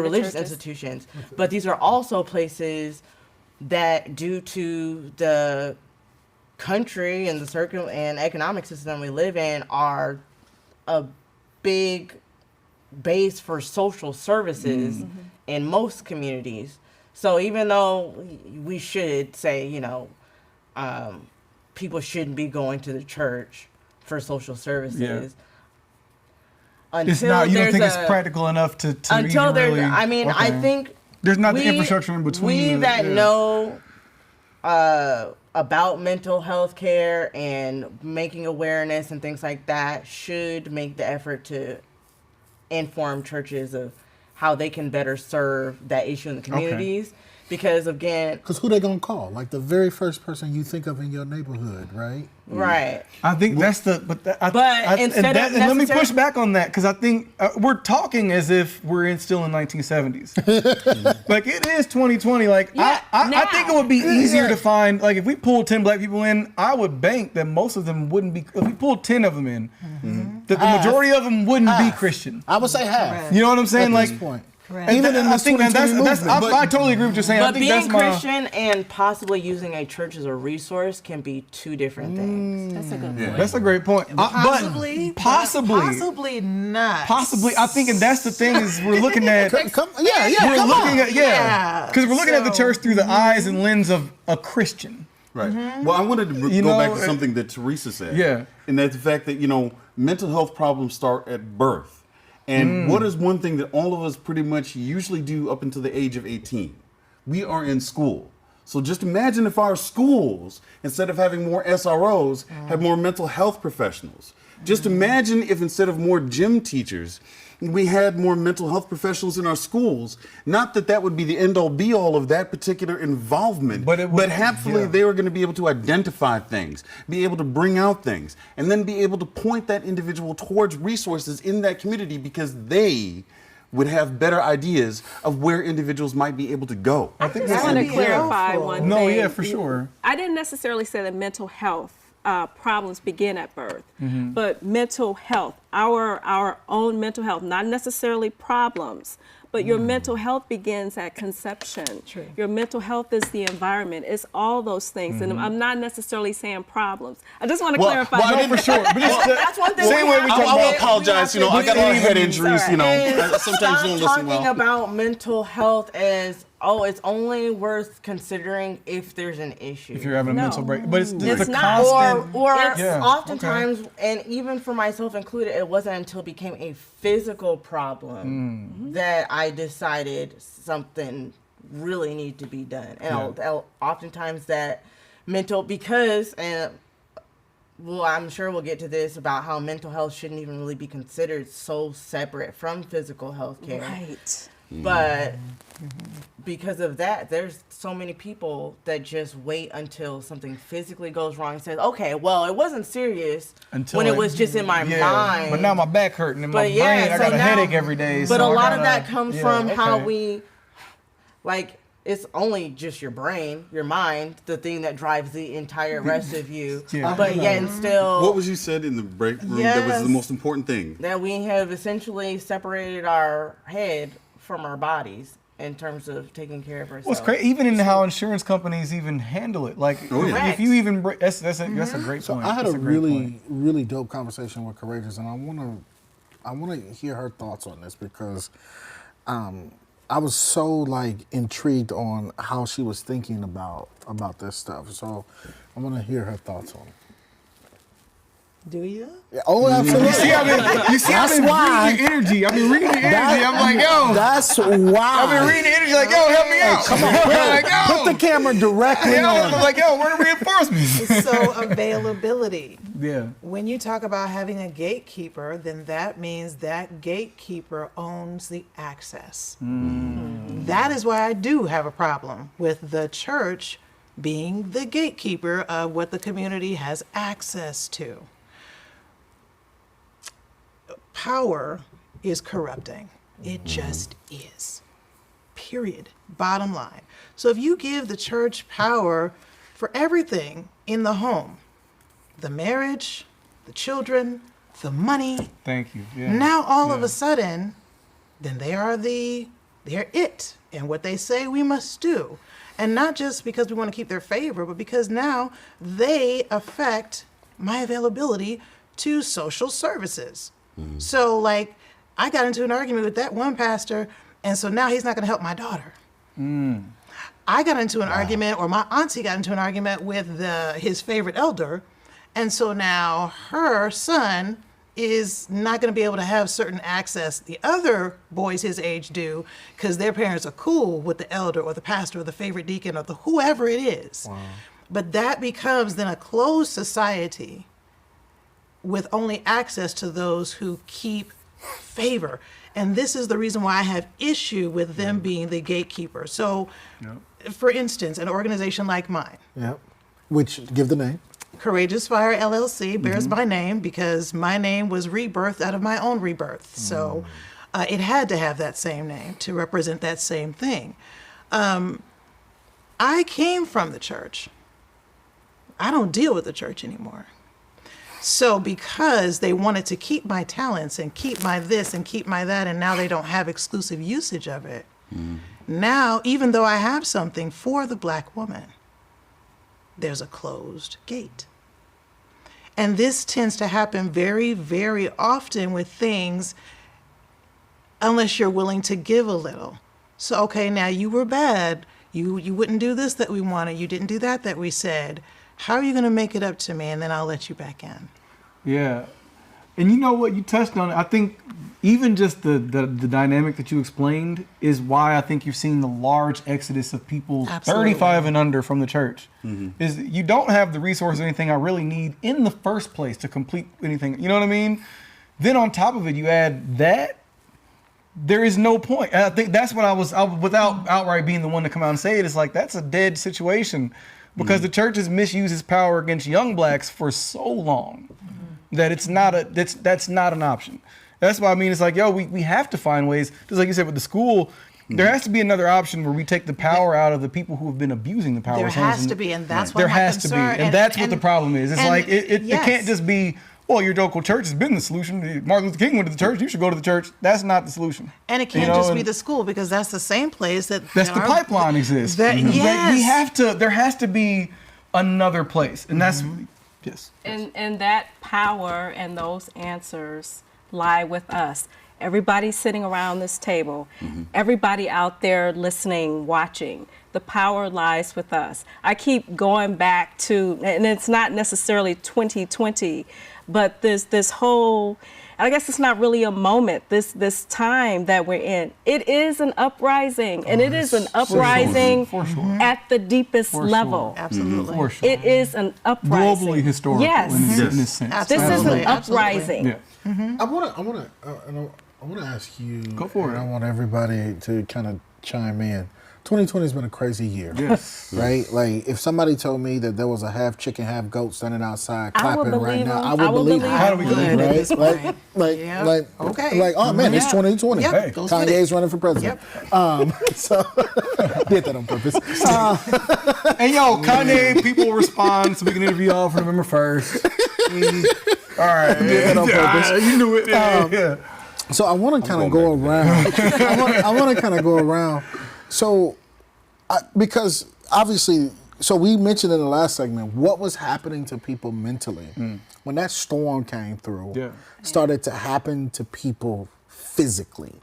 M: religious institutions. But these are also places that, due to the country and the and economic system we live in, are a big base for social services in most communities. So even though we should say, people shouldn't be going to the church for social services,
E: it's not, you don't think it's practical enough to
M: until there's
E: really,
M: I think
E: there's not the infrastructure in between.
M: We that know about mental health care and making awareness and things like that should make the effort to inform churches of how they can better serve that issue in the communities. Because again,
J: Because who they gonna call? Like the very first person you think of in your neighborhood, right?
M: right.
E: I think that's the,
M: instead of
E: and let me
M: necessary-
E: push back on that because I think we're talking as if we're still in 1970s. Like it is 2020. Like I think it would be easier to find. Like if we pulled 10 black people in, I would bank that most of them wouldn't be. If we pulled 10 of them in, that the majority of them wouldn't be Christian.
J: I would say half.
E: You know what I'm saying?
J: At
E: Like
J: this point.
E: and
J: Even in
E: I
J: this
E: think that
J: 2020
E: that's
J: movement.
E: I totally agree with what you're saying. I
M: But
E: think
M: being
E: that's my.
M: Christian and possibly using a church as a resource can be two different things.
I: That's a good point.
E: That's a great point.
N: Possibly,
E: but possibly.
N: possibly not.
E: Possibly, I think, and that's the thing is we're looking at.
J: We're
E: Because
N: Yeah.
E: we're looking at the church through the eyes and lens of a Christian.
P: Right. Well, I wanted to go back to something that Teresa said.
E: Yeah.
P: And that's the fact that, mental health problems start at birth. And what is one thing that all of us pretty much usually do up until the age of 18? We are in school. So just imagine if our schools, instead of having more SROs, had more mental health professionals. Just imagine if instead of more gym teachers, we had more mental health professionals in our schools. Not that that would be the end-all be-all of that particular involvement, but hopefully they were going to be able to identify things, be able to bring out things, and then be able to point that individual towards resources in that community because they would have better ideas of where individuals might be able to go.
O: I just want to clarify one thing.
E: No, yeah, for sure.
O: I didn't necessarily say that mental health problems begin at birth,
E: Mm-hmm.
O: but mental health, our own mental health, not necessarily problems, but your mental health begins at conception.
N: True.
O: Your mental health is the environment. It's all those things, and I'm not necessarily saying problems. I just want to clarify.
E: No, for sure. But
M: That's one thing.
E: Same way we talk
P: I will
E: about.
P: apologize. I got a lot of head injuries.
M: And
P: I sometimes
M: stop
P: don't listen
M: talking
P: well.
M: about mental health as it's only worth considering if there's an issue.
E: If you're having a mental break, but it's
M: It's
E: the
M: not,
E: constant.
M: or
E: Yeah,
M: oftentimes, and even for myself included, it wasn't until it became a physical problem that I decided something really needed to be done. And oftentimes that mental, well, I'm sure we'll get to this about how mental health shouldn't even really be considered so separate from physical health care.
O: Right.
M: But because of that, there's so many people that just wait until something physically goes wrong and says, okay, well, it wasn't serious when it was just in my mind.
E: But now my back hurting and my brain, I
M: so
E: got a
M: now-
E: headache every day.
M: But
E: so
M: a
E: I
M: lot of
E: gotta-
M: that comes from how
E: okay.
M: we, it's only just your brain, your mind, the thing that drives the entire rest of you.
P: Yeah.
M: But yet and still.
P: What was you said in the break room that was the
M: Yes.
P: most important thing?
M: That we have essentially separated our head from our bodies in terms of taking care of ourselves.
E: Well, it's crazy, even in how insurance companies even handle it. Like, if you even that's a great
J: So
E: point.
J: I had
E: That's
J: a
E: great
J: really,
E: point.
J: really dope conversation with Courageous, and I want to hear her thoughts on this because I was so intrigued on how she was thinking about this stuff. So I want to hear her thoughts on it.
N: Do you?
J: Yeah, oh, absolutely.
E: You see, I've been reading your energy. I've been reading your energy. I'm like, yo.
J: That's why.
E: I've been reading the energy like, yo, help me out.
J: Come on,
E: I'm like, yo.
J: put the camera directly on.
E: I'm like, yo, where the reinforcements?
N: So availability.
E: Yeah.
N: When you talk about having a gatekeeper, then that means that gatekeeper owns the access. That is why I do have a problem with the church being the gatekeeper of what the community has access to. Power is corrupting. It just is. Period. Bottom line. So if you give the church power for everything in the home, the marriage, the children, the money,
E: Thank you. Yeah.
N: now all of a sudden, then they're it and what they say we must do. And not just because we want to keep their favor, but because now they affect my availability to social services. So I got into an argument with that one pastor, and so now he's not going to help my daughter. I got into an argument, or my auntie got into an argument with his favorite elder, and so now her son is not going to be able to have certain access the other boys his age do because their parents are cool with the elder or the pastor or the favorite deacon or the whoever it is. Wow. But that becomes then a closed society with only access to those who keep favor. And this is the reason why I have issue with them being the gatekeeper. So, for instance, an organization like mine,
J: Yep. Which, give the name.
N: Courageous Fire LLC, bears my name because my name was rebirthed out of my own rebirth. So it had to have that same name to represent that same thing. I came from the church. I don't deal with the church anymore. So because they wanted to keep my talents and keep my this and keep my that, and now they don't have exclusive usage of it. Now, even though I have something for the Black woman, there's a closed gate. And this tends to happen very, very often with things, unless you're willing to give a little. So, okay, now you were bad. You wouldn't do this that we wanted. You didn't do that we said. How are you going to make it up to me? And then I'll let you back in.
E: Yeah. And you know what? You touched on it. I think even just the dynamic that you explained is why I think you've seen the large exodus of people 35 and under from the church. Is you don't have the resources or anything I really need in the first place to complete anything. You know what I mean? Then on top of it, you add that. There is no point. And I think that's what I was without outright being the one to come out and say it. It's like that's a dead situation because the church has misused its power against young blacks for so long that it's not that's not an option. That's why I mean it's like, yo, we have to find ways, just like you said with the school, there has to be another option where we take the power out of the people who have been abusing the power.
N: There has to be, and that's what
E: there
N: my
E: has
N: concern,
E: to be. And that's what the problem is. It's like it
N: yes.
E: can't just be, well, your local church has been the solution. Martin Luther King went to the church. You should go to the church. That's not the solution.
N: And it can't just be the school because that's the same place that's
E: the pipeline exists.
N: Yes.
E: There has to be another place, and that's yes.
O: And that power and those answers lie with us. Everybody sitting around this table, everybody out there listening, watching, the power lies with us. I keep going back to, and it's not necessarily 2020, but this whole, I guess it's not really a moment, this time that we're in. It is an uprising, and it is an uprising at the deepest level.
N: Absolutely.
E: For sure.
O: It is an uprising.
E: Globally historical in this sense.
O: This is an uprising.
E: Yeah.
J: I want to ask you.
E: Go for it.
J: I want everybody to kind of chime in. 2020 has been a crazy year.
E: Yes.
J: Right? Like, if somebody told me that there was a half chicken, half goat standing outside clapping right now, I
O: I
J: would believe it.
E: How do we do
J: Right?
E: that?
J: Like, oh man, it's 2020.
N: Yep.
J: Hey,
N: Goes
J: Kanye's running for president. So, did that on purpose.
E: And yo, Kanye, people will respond so we can interview y'all for November 1st. All right.
J: Did that on purpose.
E: You knew it. Yeah.
J: So I want to kind of go around. I want to kind of go around. So, because obviously, so we mentioned in the last segment what was happening to people mentally when that storm came through. Started to happen to people physically.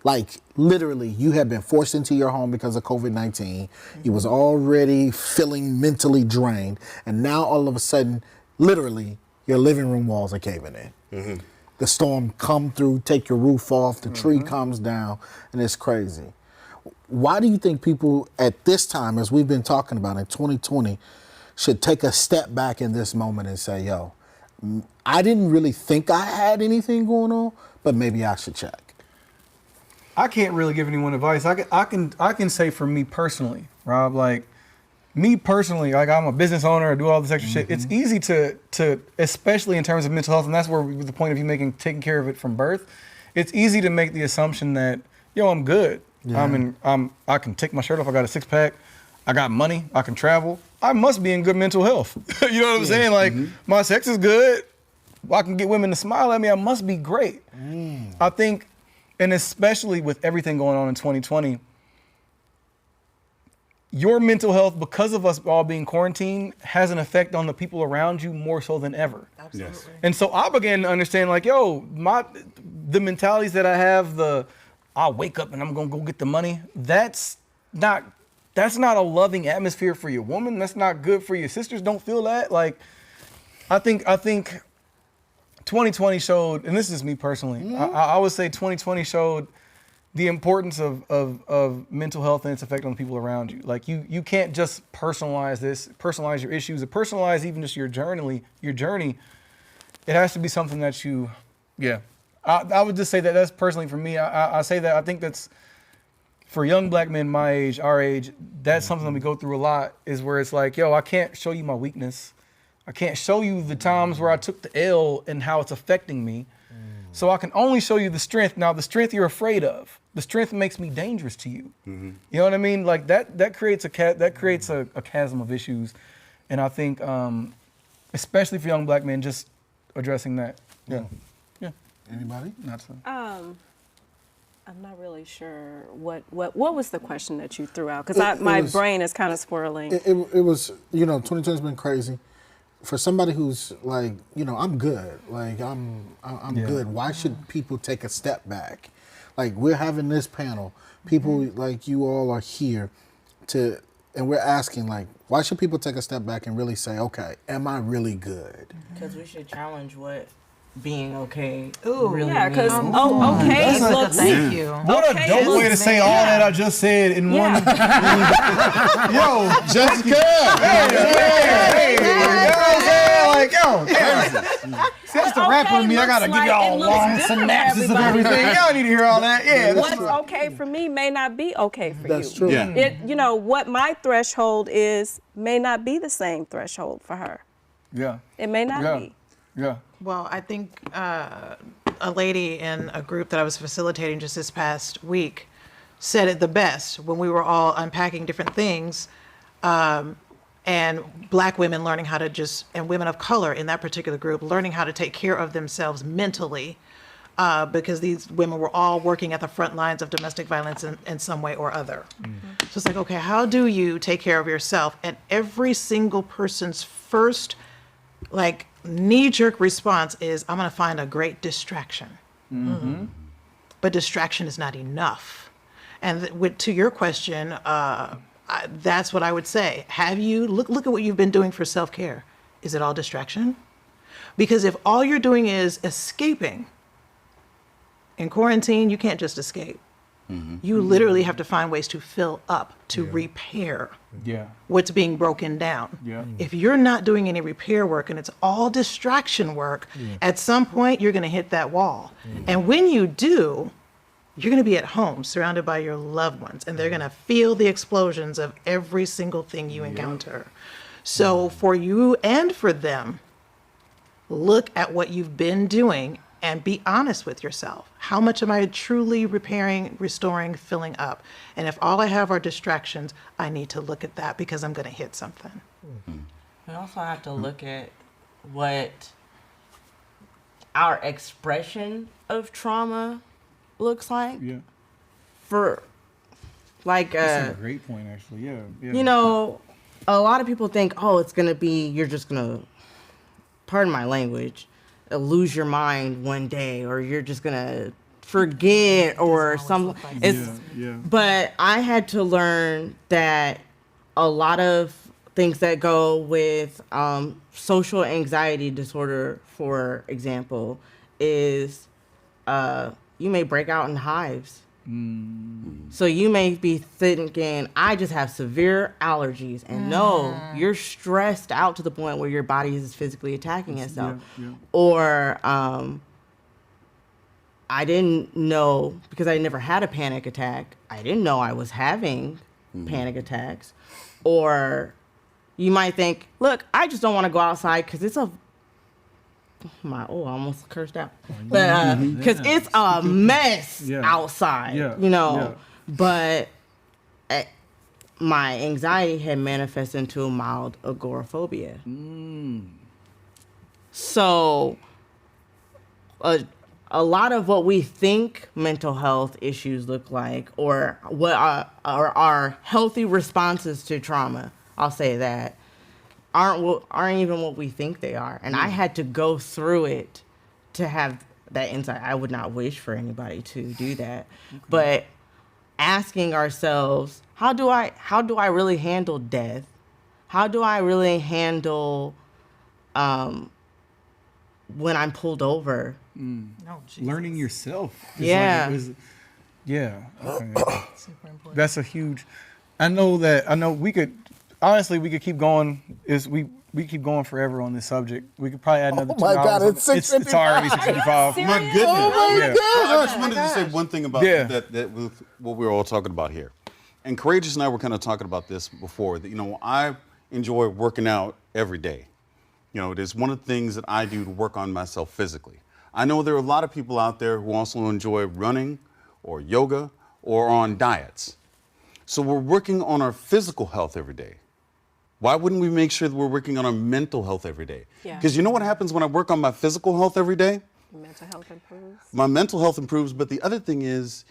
J: Like literally, you had been forced into your home because of COVID-19. You was already feeling mentally drained, and now all of a sudden, literally, your living room walls are caving in. The storm come through, take your roof off, the tree comes down, and it's crazy. Why do you think people at this time, as we've been talking about in 2020, should take a step back in this moment and say, yo, I didn't really think I had anything going on, but maybe I should check?
E: I can't really give anyone advice. I can say for me personally, Rob, like me personally, like I'm a business owner, I do all this extra shit. It's easy to, especially in terms of mental health, and that's where the point of you taking care of it from birth. It's easy to make the assumption that, yo, I'm good. I can take my shirt off. I got a 6-pack. I got money. I can travel. I must be in good mental health. You know what I'm saying? Like my sex is good. I can get women to smile at me. I must be great. I think, and especially with everything going on in 2020, your mental health, because of us all being quarantined, has an effect on the people around you more so than ever.
N: Absolutely.
E: And so I began to understand, like, yo, the mentalities that I have, I'll wake up and I'm gonna go get the money. That's not a loving atmosphere for your woman. That's not good for your sisters. Don't feel that. Like, I think 2020 showed, and this is me personally, I would say 2020 showed the importance of mental health and its effect on the people around you. Like you can't just personalize your issues, or personalize even just your journey. It has to be something that I would just say that that's personally for me. I say that I think that's for young black men my age, our age, that's something that we go through a lot, is where it's like, yo, I can't show you my weakness. I can't show you the times where I took the L and how it's affecting me. So I can only show you the strength. Now, the strength you're afraid of, the strength makes me dangerous to you. You know what I mean? Like that creates a chasm of issues. And I think, especially for young black men, just addressing that. Yeah.
J: Anybody?
E: Not so.
O: I'm not really sure what was the question that you threw out, because my brain is kind of swirling.
J: It was, 2020's been crazy. For somebody who's like, I'm good. Like I'm good. Why should people take a step back? Like, we're having this panel. People like you all are here and we're asking, like, why should people take a step back and really say, okay, am I really good?
M: Because we should challenge what being okay
N: Ooh,
M: really
O: yeah, because
M: means.
O: okay
N: That's
O: looks.
N: thank you.
E: What a dope way to say all that I just said in one. Yo, Jessica. See, that's the rapper in me. I gotta give y'all long synopsis of everything. Y'all need to hear all that. Yeah.
O: What's okay for me may not be okay for you.
J: That's true.
P: Yeah.
O: What my threshold is may not be the same threshold for her.
E: Yeah.
O: It may not be.
E: Yeah.
N: Well, I think a lady in a group that I was facilitating just this past week said it the best when we were all unpacking different things, and black women learning how to and women of color in that particular group, learning how to take care of themselves mentally, because these women were all working at the front lines of domestic violence in some way or other. So it's like, okay, how do you take care of yourself? And every single person's first, knee-jerk response is, I'm going to find a great distraction. But distraction is not enough. And to your question, that's what I would say. Have you, look at what you've been doing for self-care. Is it all distraction? Because if all you're doing is escaping, in quarantine, you can't just escape. You literally have to find ways to fill up, to repair what's being broken down. If you're not doing any repair work and it's all distraction work, at some point you're going to hit that wall. And when you do, you're going to be at home surrounded by your loved ones, and they're going to feel the explosions of every single thing you encounter. So for you and for them, look at what you've been doing and be honest with yourself. How much am I truly repairing, restoring, filling up? And if all I have are distractions, I need to look at that because I'm going to hit something.
M: We also have to look at what our expression of trauma looks like.
E: Yeah.
M: For
E: that's a great point, actually. Yeah.
M: A lot of people think, it's going to be, you're just going to, pardon my language, lose your mind one day, or you're just gonna forget, or but I had to learn that a lot of things that go with social anxiety disorder, for example, is you may break out in hives. So you may be thinking, I just have severe allergies, and no, you're stressed out to the point where your body is physically attacking itself. Or I didn't know, because I never had a panic attack, I didn't know I was having panic attacks. Or you might think, look, I just don't want to go outside because it's I almost cursed out. But because it's a mess outside, But my anxiety had manifested into a mild agoraphobia. So a lot of what we think mental health issues look like, or what are healthy responses to trauma, I'll say that, aren't even what we think they are. And I had to go through it to have that insight. I would not wish for anybody to do that. But asking ourselves, how do I really handle death? How do I really handle when I'm pulled over?
E: Learning yourself.
M: Yeah.
E: Okay. That's a huge. I know we could honestly, we could keep going. We we keep going forever on this subject. We could probably add another 2
J: my
E: hours.
J: God, it's
E: It's already 6:55.
P: My goodness.
J: Oh my
P: Yeah.
J: God.
P: I just wanted to say one thing about that with what we were all talking about here. And Courageous and I were kind of talking about this before. That, I enjoy working out every day. It is one of the things that I do to work on myself physically. I know there are a lot of people out there who also enjoy running or yoga or on diets. So we're working on our physical health every day. Why wouldn't we make sure that we're working on our mental health every day? Because you know what happens when I work on my physical health every day?
O: Mental health improves.
P: My mental health improves, but the other thing is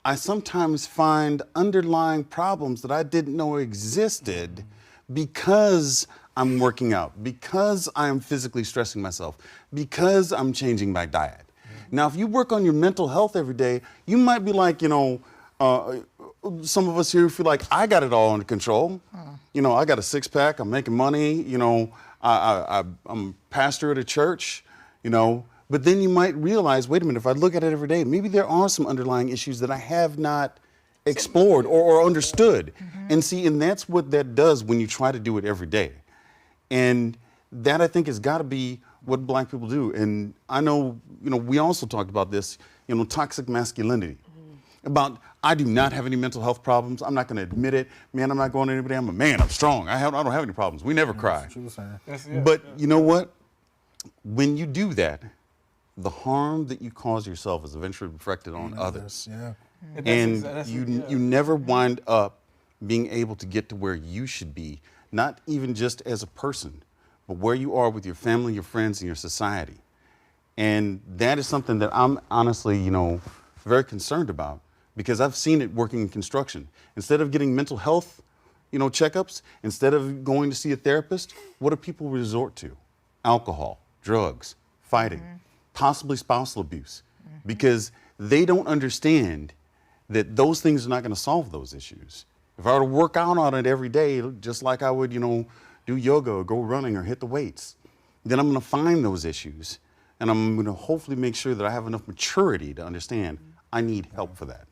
P: I sometimes find underlying problems that I didn't know existed because I'm working out, because I'm physically stressing myself, because I'm changing my diet. Now, if you work on your mental health every day, you might be like, some of us here feel like I got it all under control. I got a six-pack, I'm making money, I'm a pastor at a church, but then you might realize, wait a minute, if I look at it every day, maybe there are some underlying issues that I have not explored or understood. And that's what that does when you try to do it every day. And that, I think, has got to be what Black people do. And I know, we also talked about this, toxic masculinity. About, I do not have any mental health problems. I'm not going to admit it. Man, I'm not going to anybody. I'm a man. I'm strong. I don't have any problems. We never cry. But you know what? When you do that, the harm that you cause yourself is eventually reflected on others. And you never wind up being able to get to where you should be, not even just as a person, but where you are with your family, your friends, and your society. And that is something that I'm honestly, very concerned about, because I've seen it working in construction. Instead of getting mental health, checkups, instead of going to see a therapist, what do people resort to? Alcohol, drugs, fighting, possibly spousal abuse, because they don't understand that those things are not going to solve those issues. If I were to work out on it every day, just like I would, do yoga or go running or hit the weights, then I'm going to find those issues, and I'm going to hopefully make sure that I have enough maturity to understand I need help for that.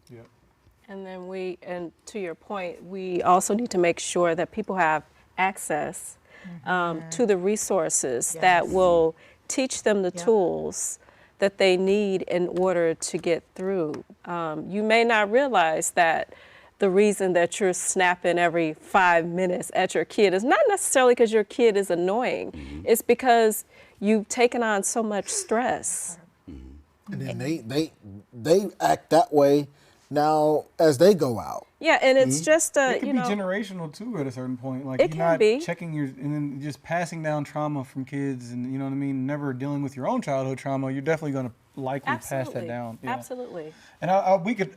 O: And then and to your point, we also need to make sure that people have access to the resources that will teach them the tools that they need in order to get through. You may not realize that the reason that you're snapping every 5 minutes at your kid is not necessarily because your kid is annoying. It's because you've taken on so much stress.
J: And then they act that way now as they go out.
O: Yeah, and it's just
E: it can be generational too at a certain point. Like,
O: it
E: you're not
O: can be
E: checking and then just passing down trauma from kids, and never dealing with your own childhood trauma. You're definitely going to likely pass that down. Yeah.
O: Absolutely.
E: And we could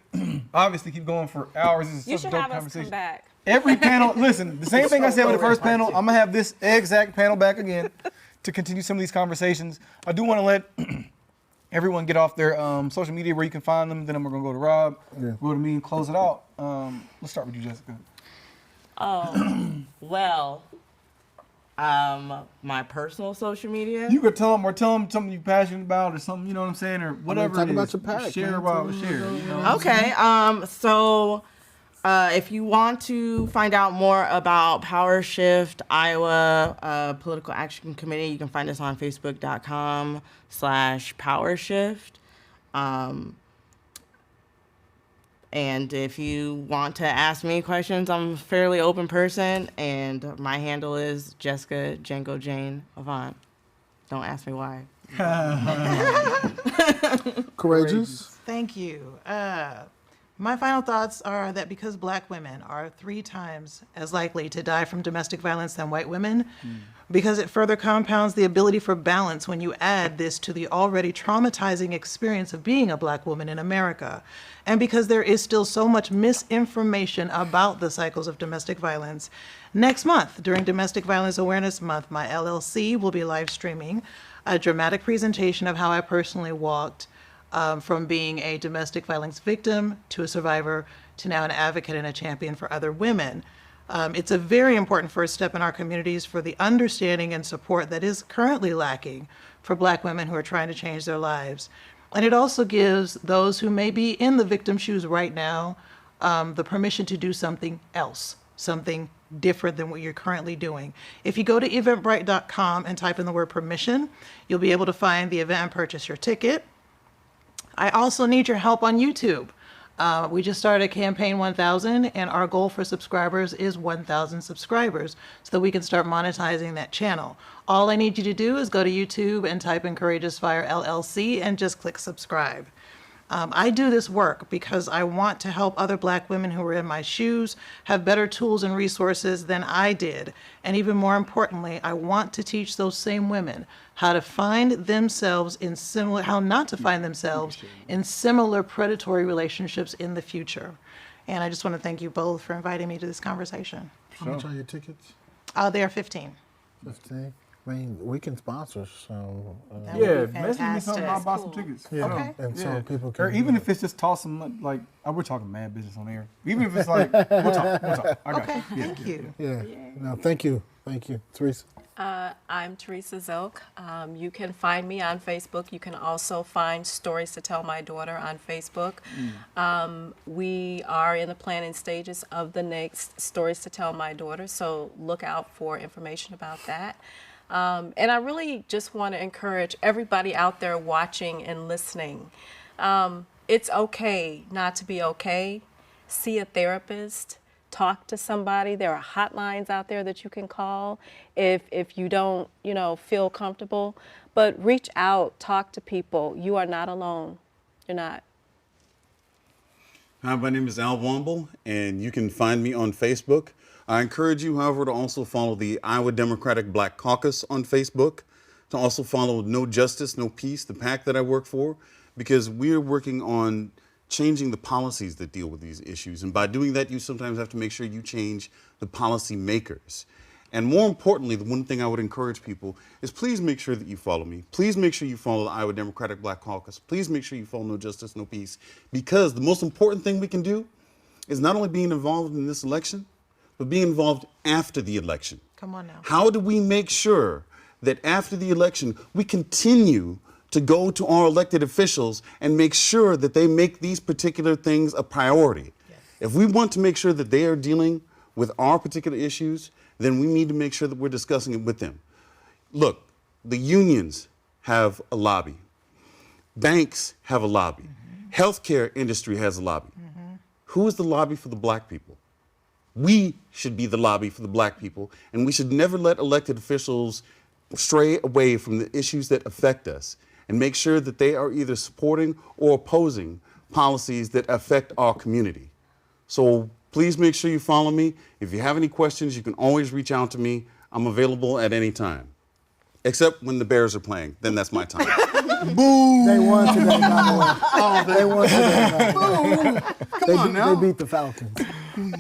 E: obviously keep going for hours. This is
O: You
E: such
O: should
E: a dope
O: have us
E: conversation.
O: come back.
E: Every panel, listen, the same thing I said with the first panel, I'm gonna have this exact panel back again to continue some of these conversations. I do want to let everyone get off their social media where you can find them. Then we're gonna go to Rob, go to me, and close it out. Let's start with you, Jessica.
M: My personal social media.
E: You could tell them something you're passionate about or something, you know what I'm saying, or whatever.
J: Talk
E: it
J: about
E: is.
J: your pack.
E: Share about share.
M: Okay. If you want to find out more about Power Shift Iowa Political Action Committee, you can find us on Facebook.com/PowerShift. And if you want to ask me questions, I'm a fairly open person, and my handle is Jessica Django Jane Avant. Don't ask me why.
J: Courageous.
N: Thank you. My final thoughts are that because Black women are 3 times as likely to die from domestic violence than white women, because it further compounds the ability for balance when you add this to the already traumatizing experience of being a Black woman in America, and because there is still so much misinformation about the cycles of domestic violence, next month, during Domestic Violence Awareness Month, my LLC will be live streaming a dramatic presentation of how I personally walked from being a domestic violence victim to a survivor to now an advocate and a champion for other women. It's a very important first step in our communities for the understanding and support that is currently lacking for Black women who are trying to change their lives. And it also gives those who may be in the victim shoes right now the permission to do something else, something different than what you're currently doing. If you go to eventbrite.com and type in the word permission, you'll be able to find the event and purchase your ticket. I also need your help on YouTube. We just started Campaign 1000, and our goal for subscribers is 1,000 subscribers so that we can start monetizing that channel. All I need you to do is go to YouTube and type in Courageous Fire LLC and just click subscribe. I do this work because I want to help other Black women who are in my shoes have better tools and resources than I did. And even more importantly, I want to teach those same women how to find themselves in similar, how not to find themselves in similar predatory relationships in the future. And I just want to thank you both for inviting me to this conversation.
J: How much are your tickets?
N: They are 15.
J: 15? I mean, we can sponsor, so.
N: That would be
E: message me
N: fantastic.
E: something about buy some tickets.
J: Yeah,
N: Okay.
J: and so people can.
E: Or even if it's just toss some money, like, we're talking mad business on air. Even if it's like, we'll talk. I got
N: Okay,
E: you.
N: thank you.
J: Yeah. No, thank you. Teresa.
O: I'm Teresa Zilk. You can find me on Facebook. You can also find Stories to Tell My Daughter on Facebook. We are in the planning stages of the next Stories to Tell My Daughter, so look out for information about that. And I really just want to encourage everybody out there watching and listening. It's okay not to be okay. See a therapist. Talk to somebody. There are hotlines out there that you can call if you don't, feel comfortable. But reach out, talk to people. You are not alone. You're not.
P: Hi, my name is Al Womble, and you can find me on Facebook. I encourage you, however, to also follow the Iowa Democratic Black Caucus on Facebook, to also follow No Justice, No Peace, the PAC that I work for, because we're working on changing the policies that deal with these issues. And by doing that, you sometimes have to make sure you change the policy makers. And more importantly, the one thing I would encourage people is please make sure that you follow me. Please make sure you follow the Iowa Democratic Black Caucus. Please make sure you follow No Justice, No Peace, because the most important thing we can do is not only being involved in this election, but being involved after the election.
N: Come on now.
P: How do we make sure that after the election, we continue to go to our elected officials and make sure that they make these particular things a priority? Yes. If we want to make sure that they are dealing with our particular issues, then we need to make sure that we're discussing it with them. Look, the unions have a lobby. Banks have a lobby. Healthcare industry has a lobby. Who is the lobby for the Black people? We should be the lobby for the Black people, and we should never let elected officials stray away from the issues that affect us, and make sure that they are either supporting or opposing policies that affect our community. So please make sure you follow me. If you have any questions, you can always reach out to me. I'm available at any time. Except when the Bears are playing, then that's my time.
J: Boom! They won today, by the way. Oh, they won today.
E: Boom! Come on now.
J: They beat the Falcons.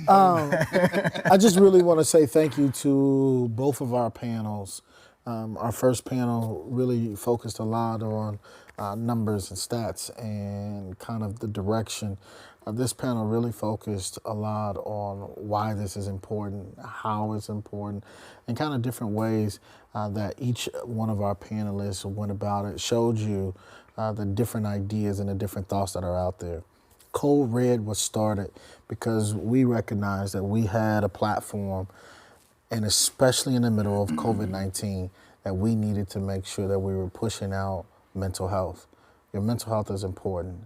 J: I just really want to say thank you to both of our panels. Our first panel really focused a lot on numbers and stats and kind of the direction. This panel really focused a lot on why this is important, how it's important, and kind of different ways that each one of our panelists went about it, showed you the different ideas and the different thoughts that are out there. Code Red was started because we recognized that we had a platform, and especially in the middle of COVID-19, that we needed to make sure that we were pushing out mental health. Your mental health is important.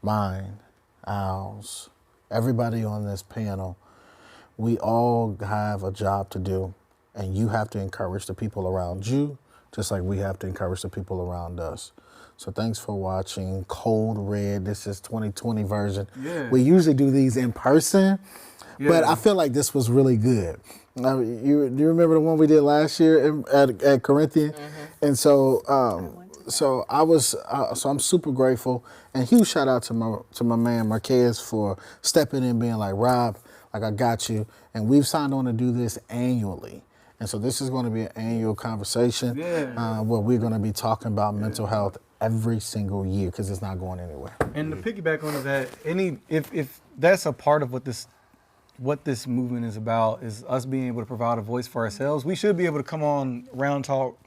J: Mine, ours, everybody on this panel, we all have a job to do, and you have to encourage the people around you, just like we have to encourage the people around us. So thanks for watching Code Red. This is 2020 version.
E: Yeah.
J: We usually do these in person, but
E: Yeah.
J: I feel like this was really good. Do you remember the one we did last year at Corinthian? And so I'm super grateful, and huge shout out to my man Marquez for stepping in, being like, Rob, like, I got you. And we've signed on to do this annually. And so this is going to be an annual conversation where we're going to be talking about mental health every single year, because it's not going anywhere.
E: And to piggyback on that, if that's a part of what this movement is about, is us being able to provide a voice for ourselves. We should be able to come on Round Talk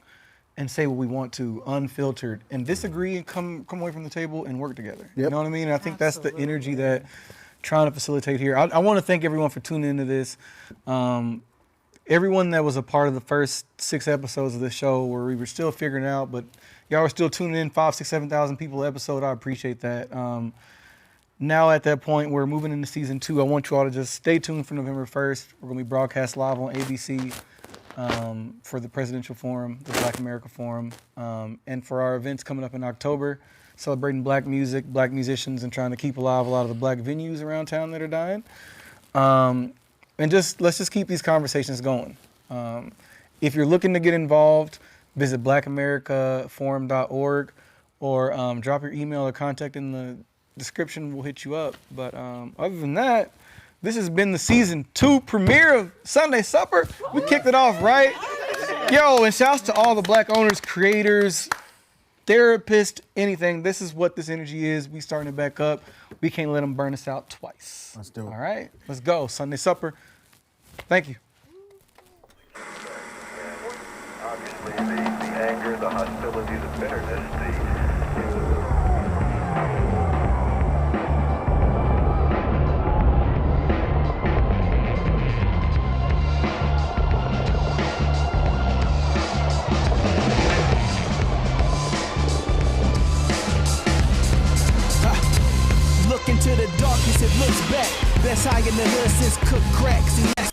E: and say what we want to, unfiltered, and disagree and come away from the table and work together. Yep. You know what I mean? And I think that's the energy that trying to facilitate here. I want to thank everyone for tuning into this. everyone that was a part of the first 6 episodes of this show where we were still figuring out, but y'all are still tuning in 5, 6, 7,000 people an episode. I appreciate that. Now at that point, we're moving into season 2. I want you all to just stay tuned for November 1st. We're going to be broadcast live on ABC for the Presidential Forum, the Black America Forum, and for our events coming up in October, celebrating black music, black musicians, and trying to keep alive a lot of the black venues around town that are dying. And let's just keep these conversations going. If you're looking to get involved, visit blackamericaforum.org or drop your email or contact in the description. We'll hit you up. But other than that, this has been the season 2 premiere of Sunday Supper. We kicked it off right. Yo, and shouts to all the black owners, creators, therapists, anything. This is what this energy is. We starting it back up. We can't let them burn us out twice.
J: Let's do it.
E: All right, let's go. Sunday Supper. Thank you.
C: Obviously, the anger, the hostility, the bitterness,
D: Look into the darkness, it looks back. Best high in the hood since cook crack. See, that's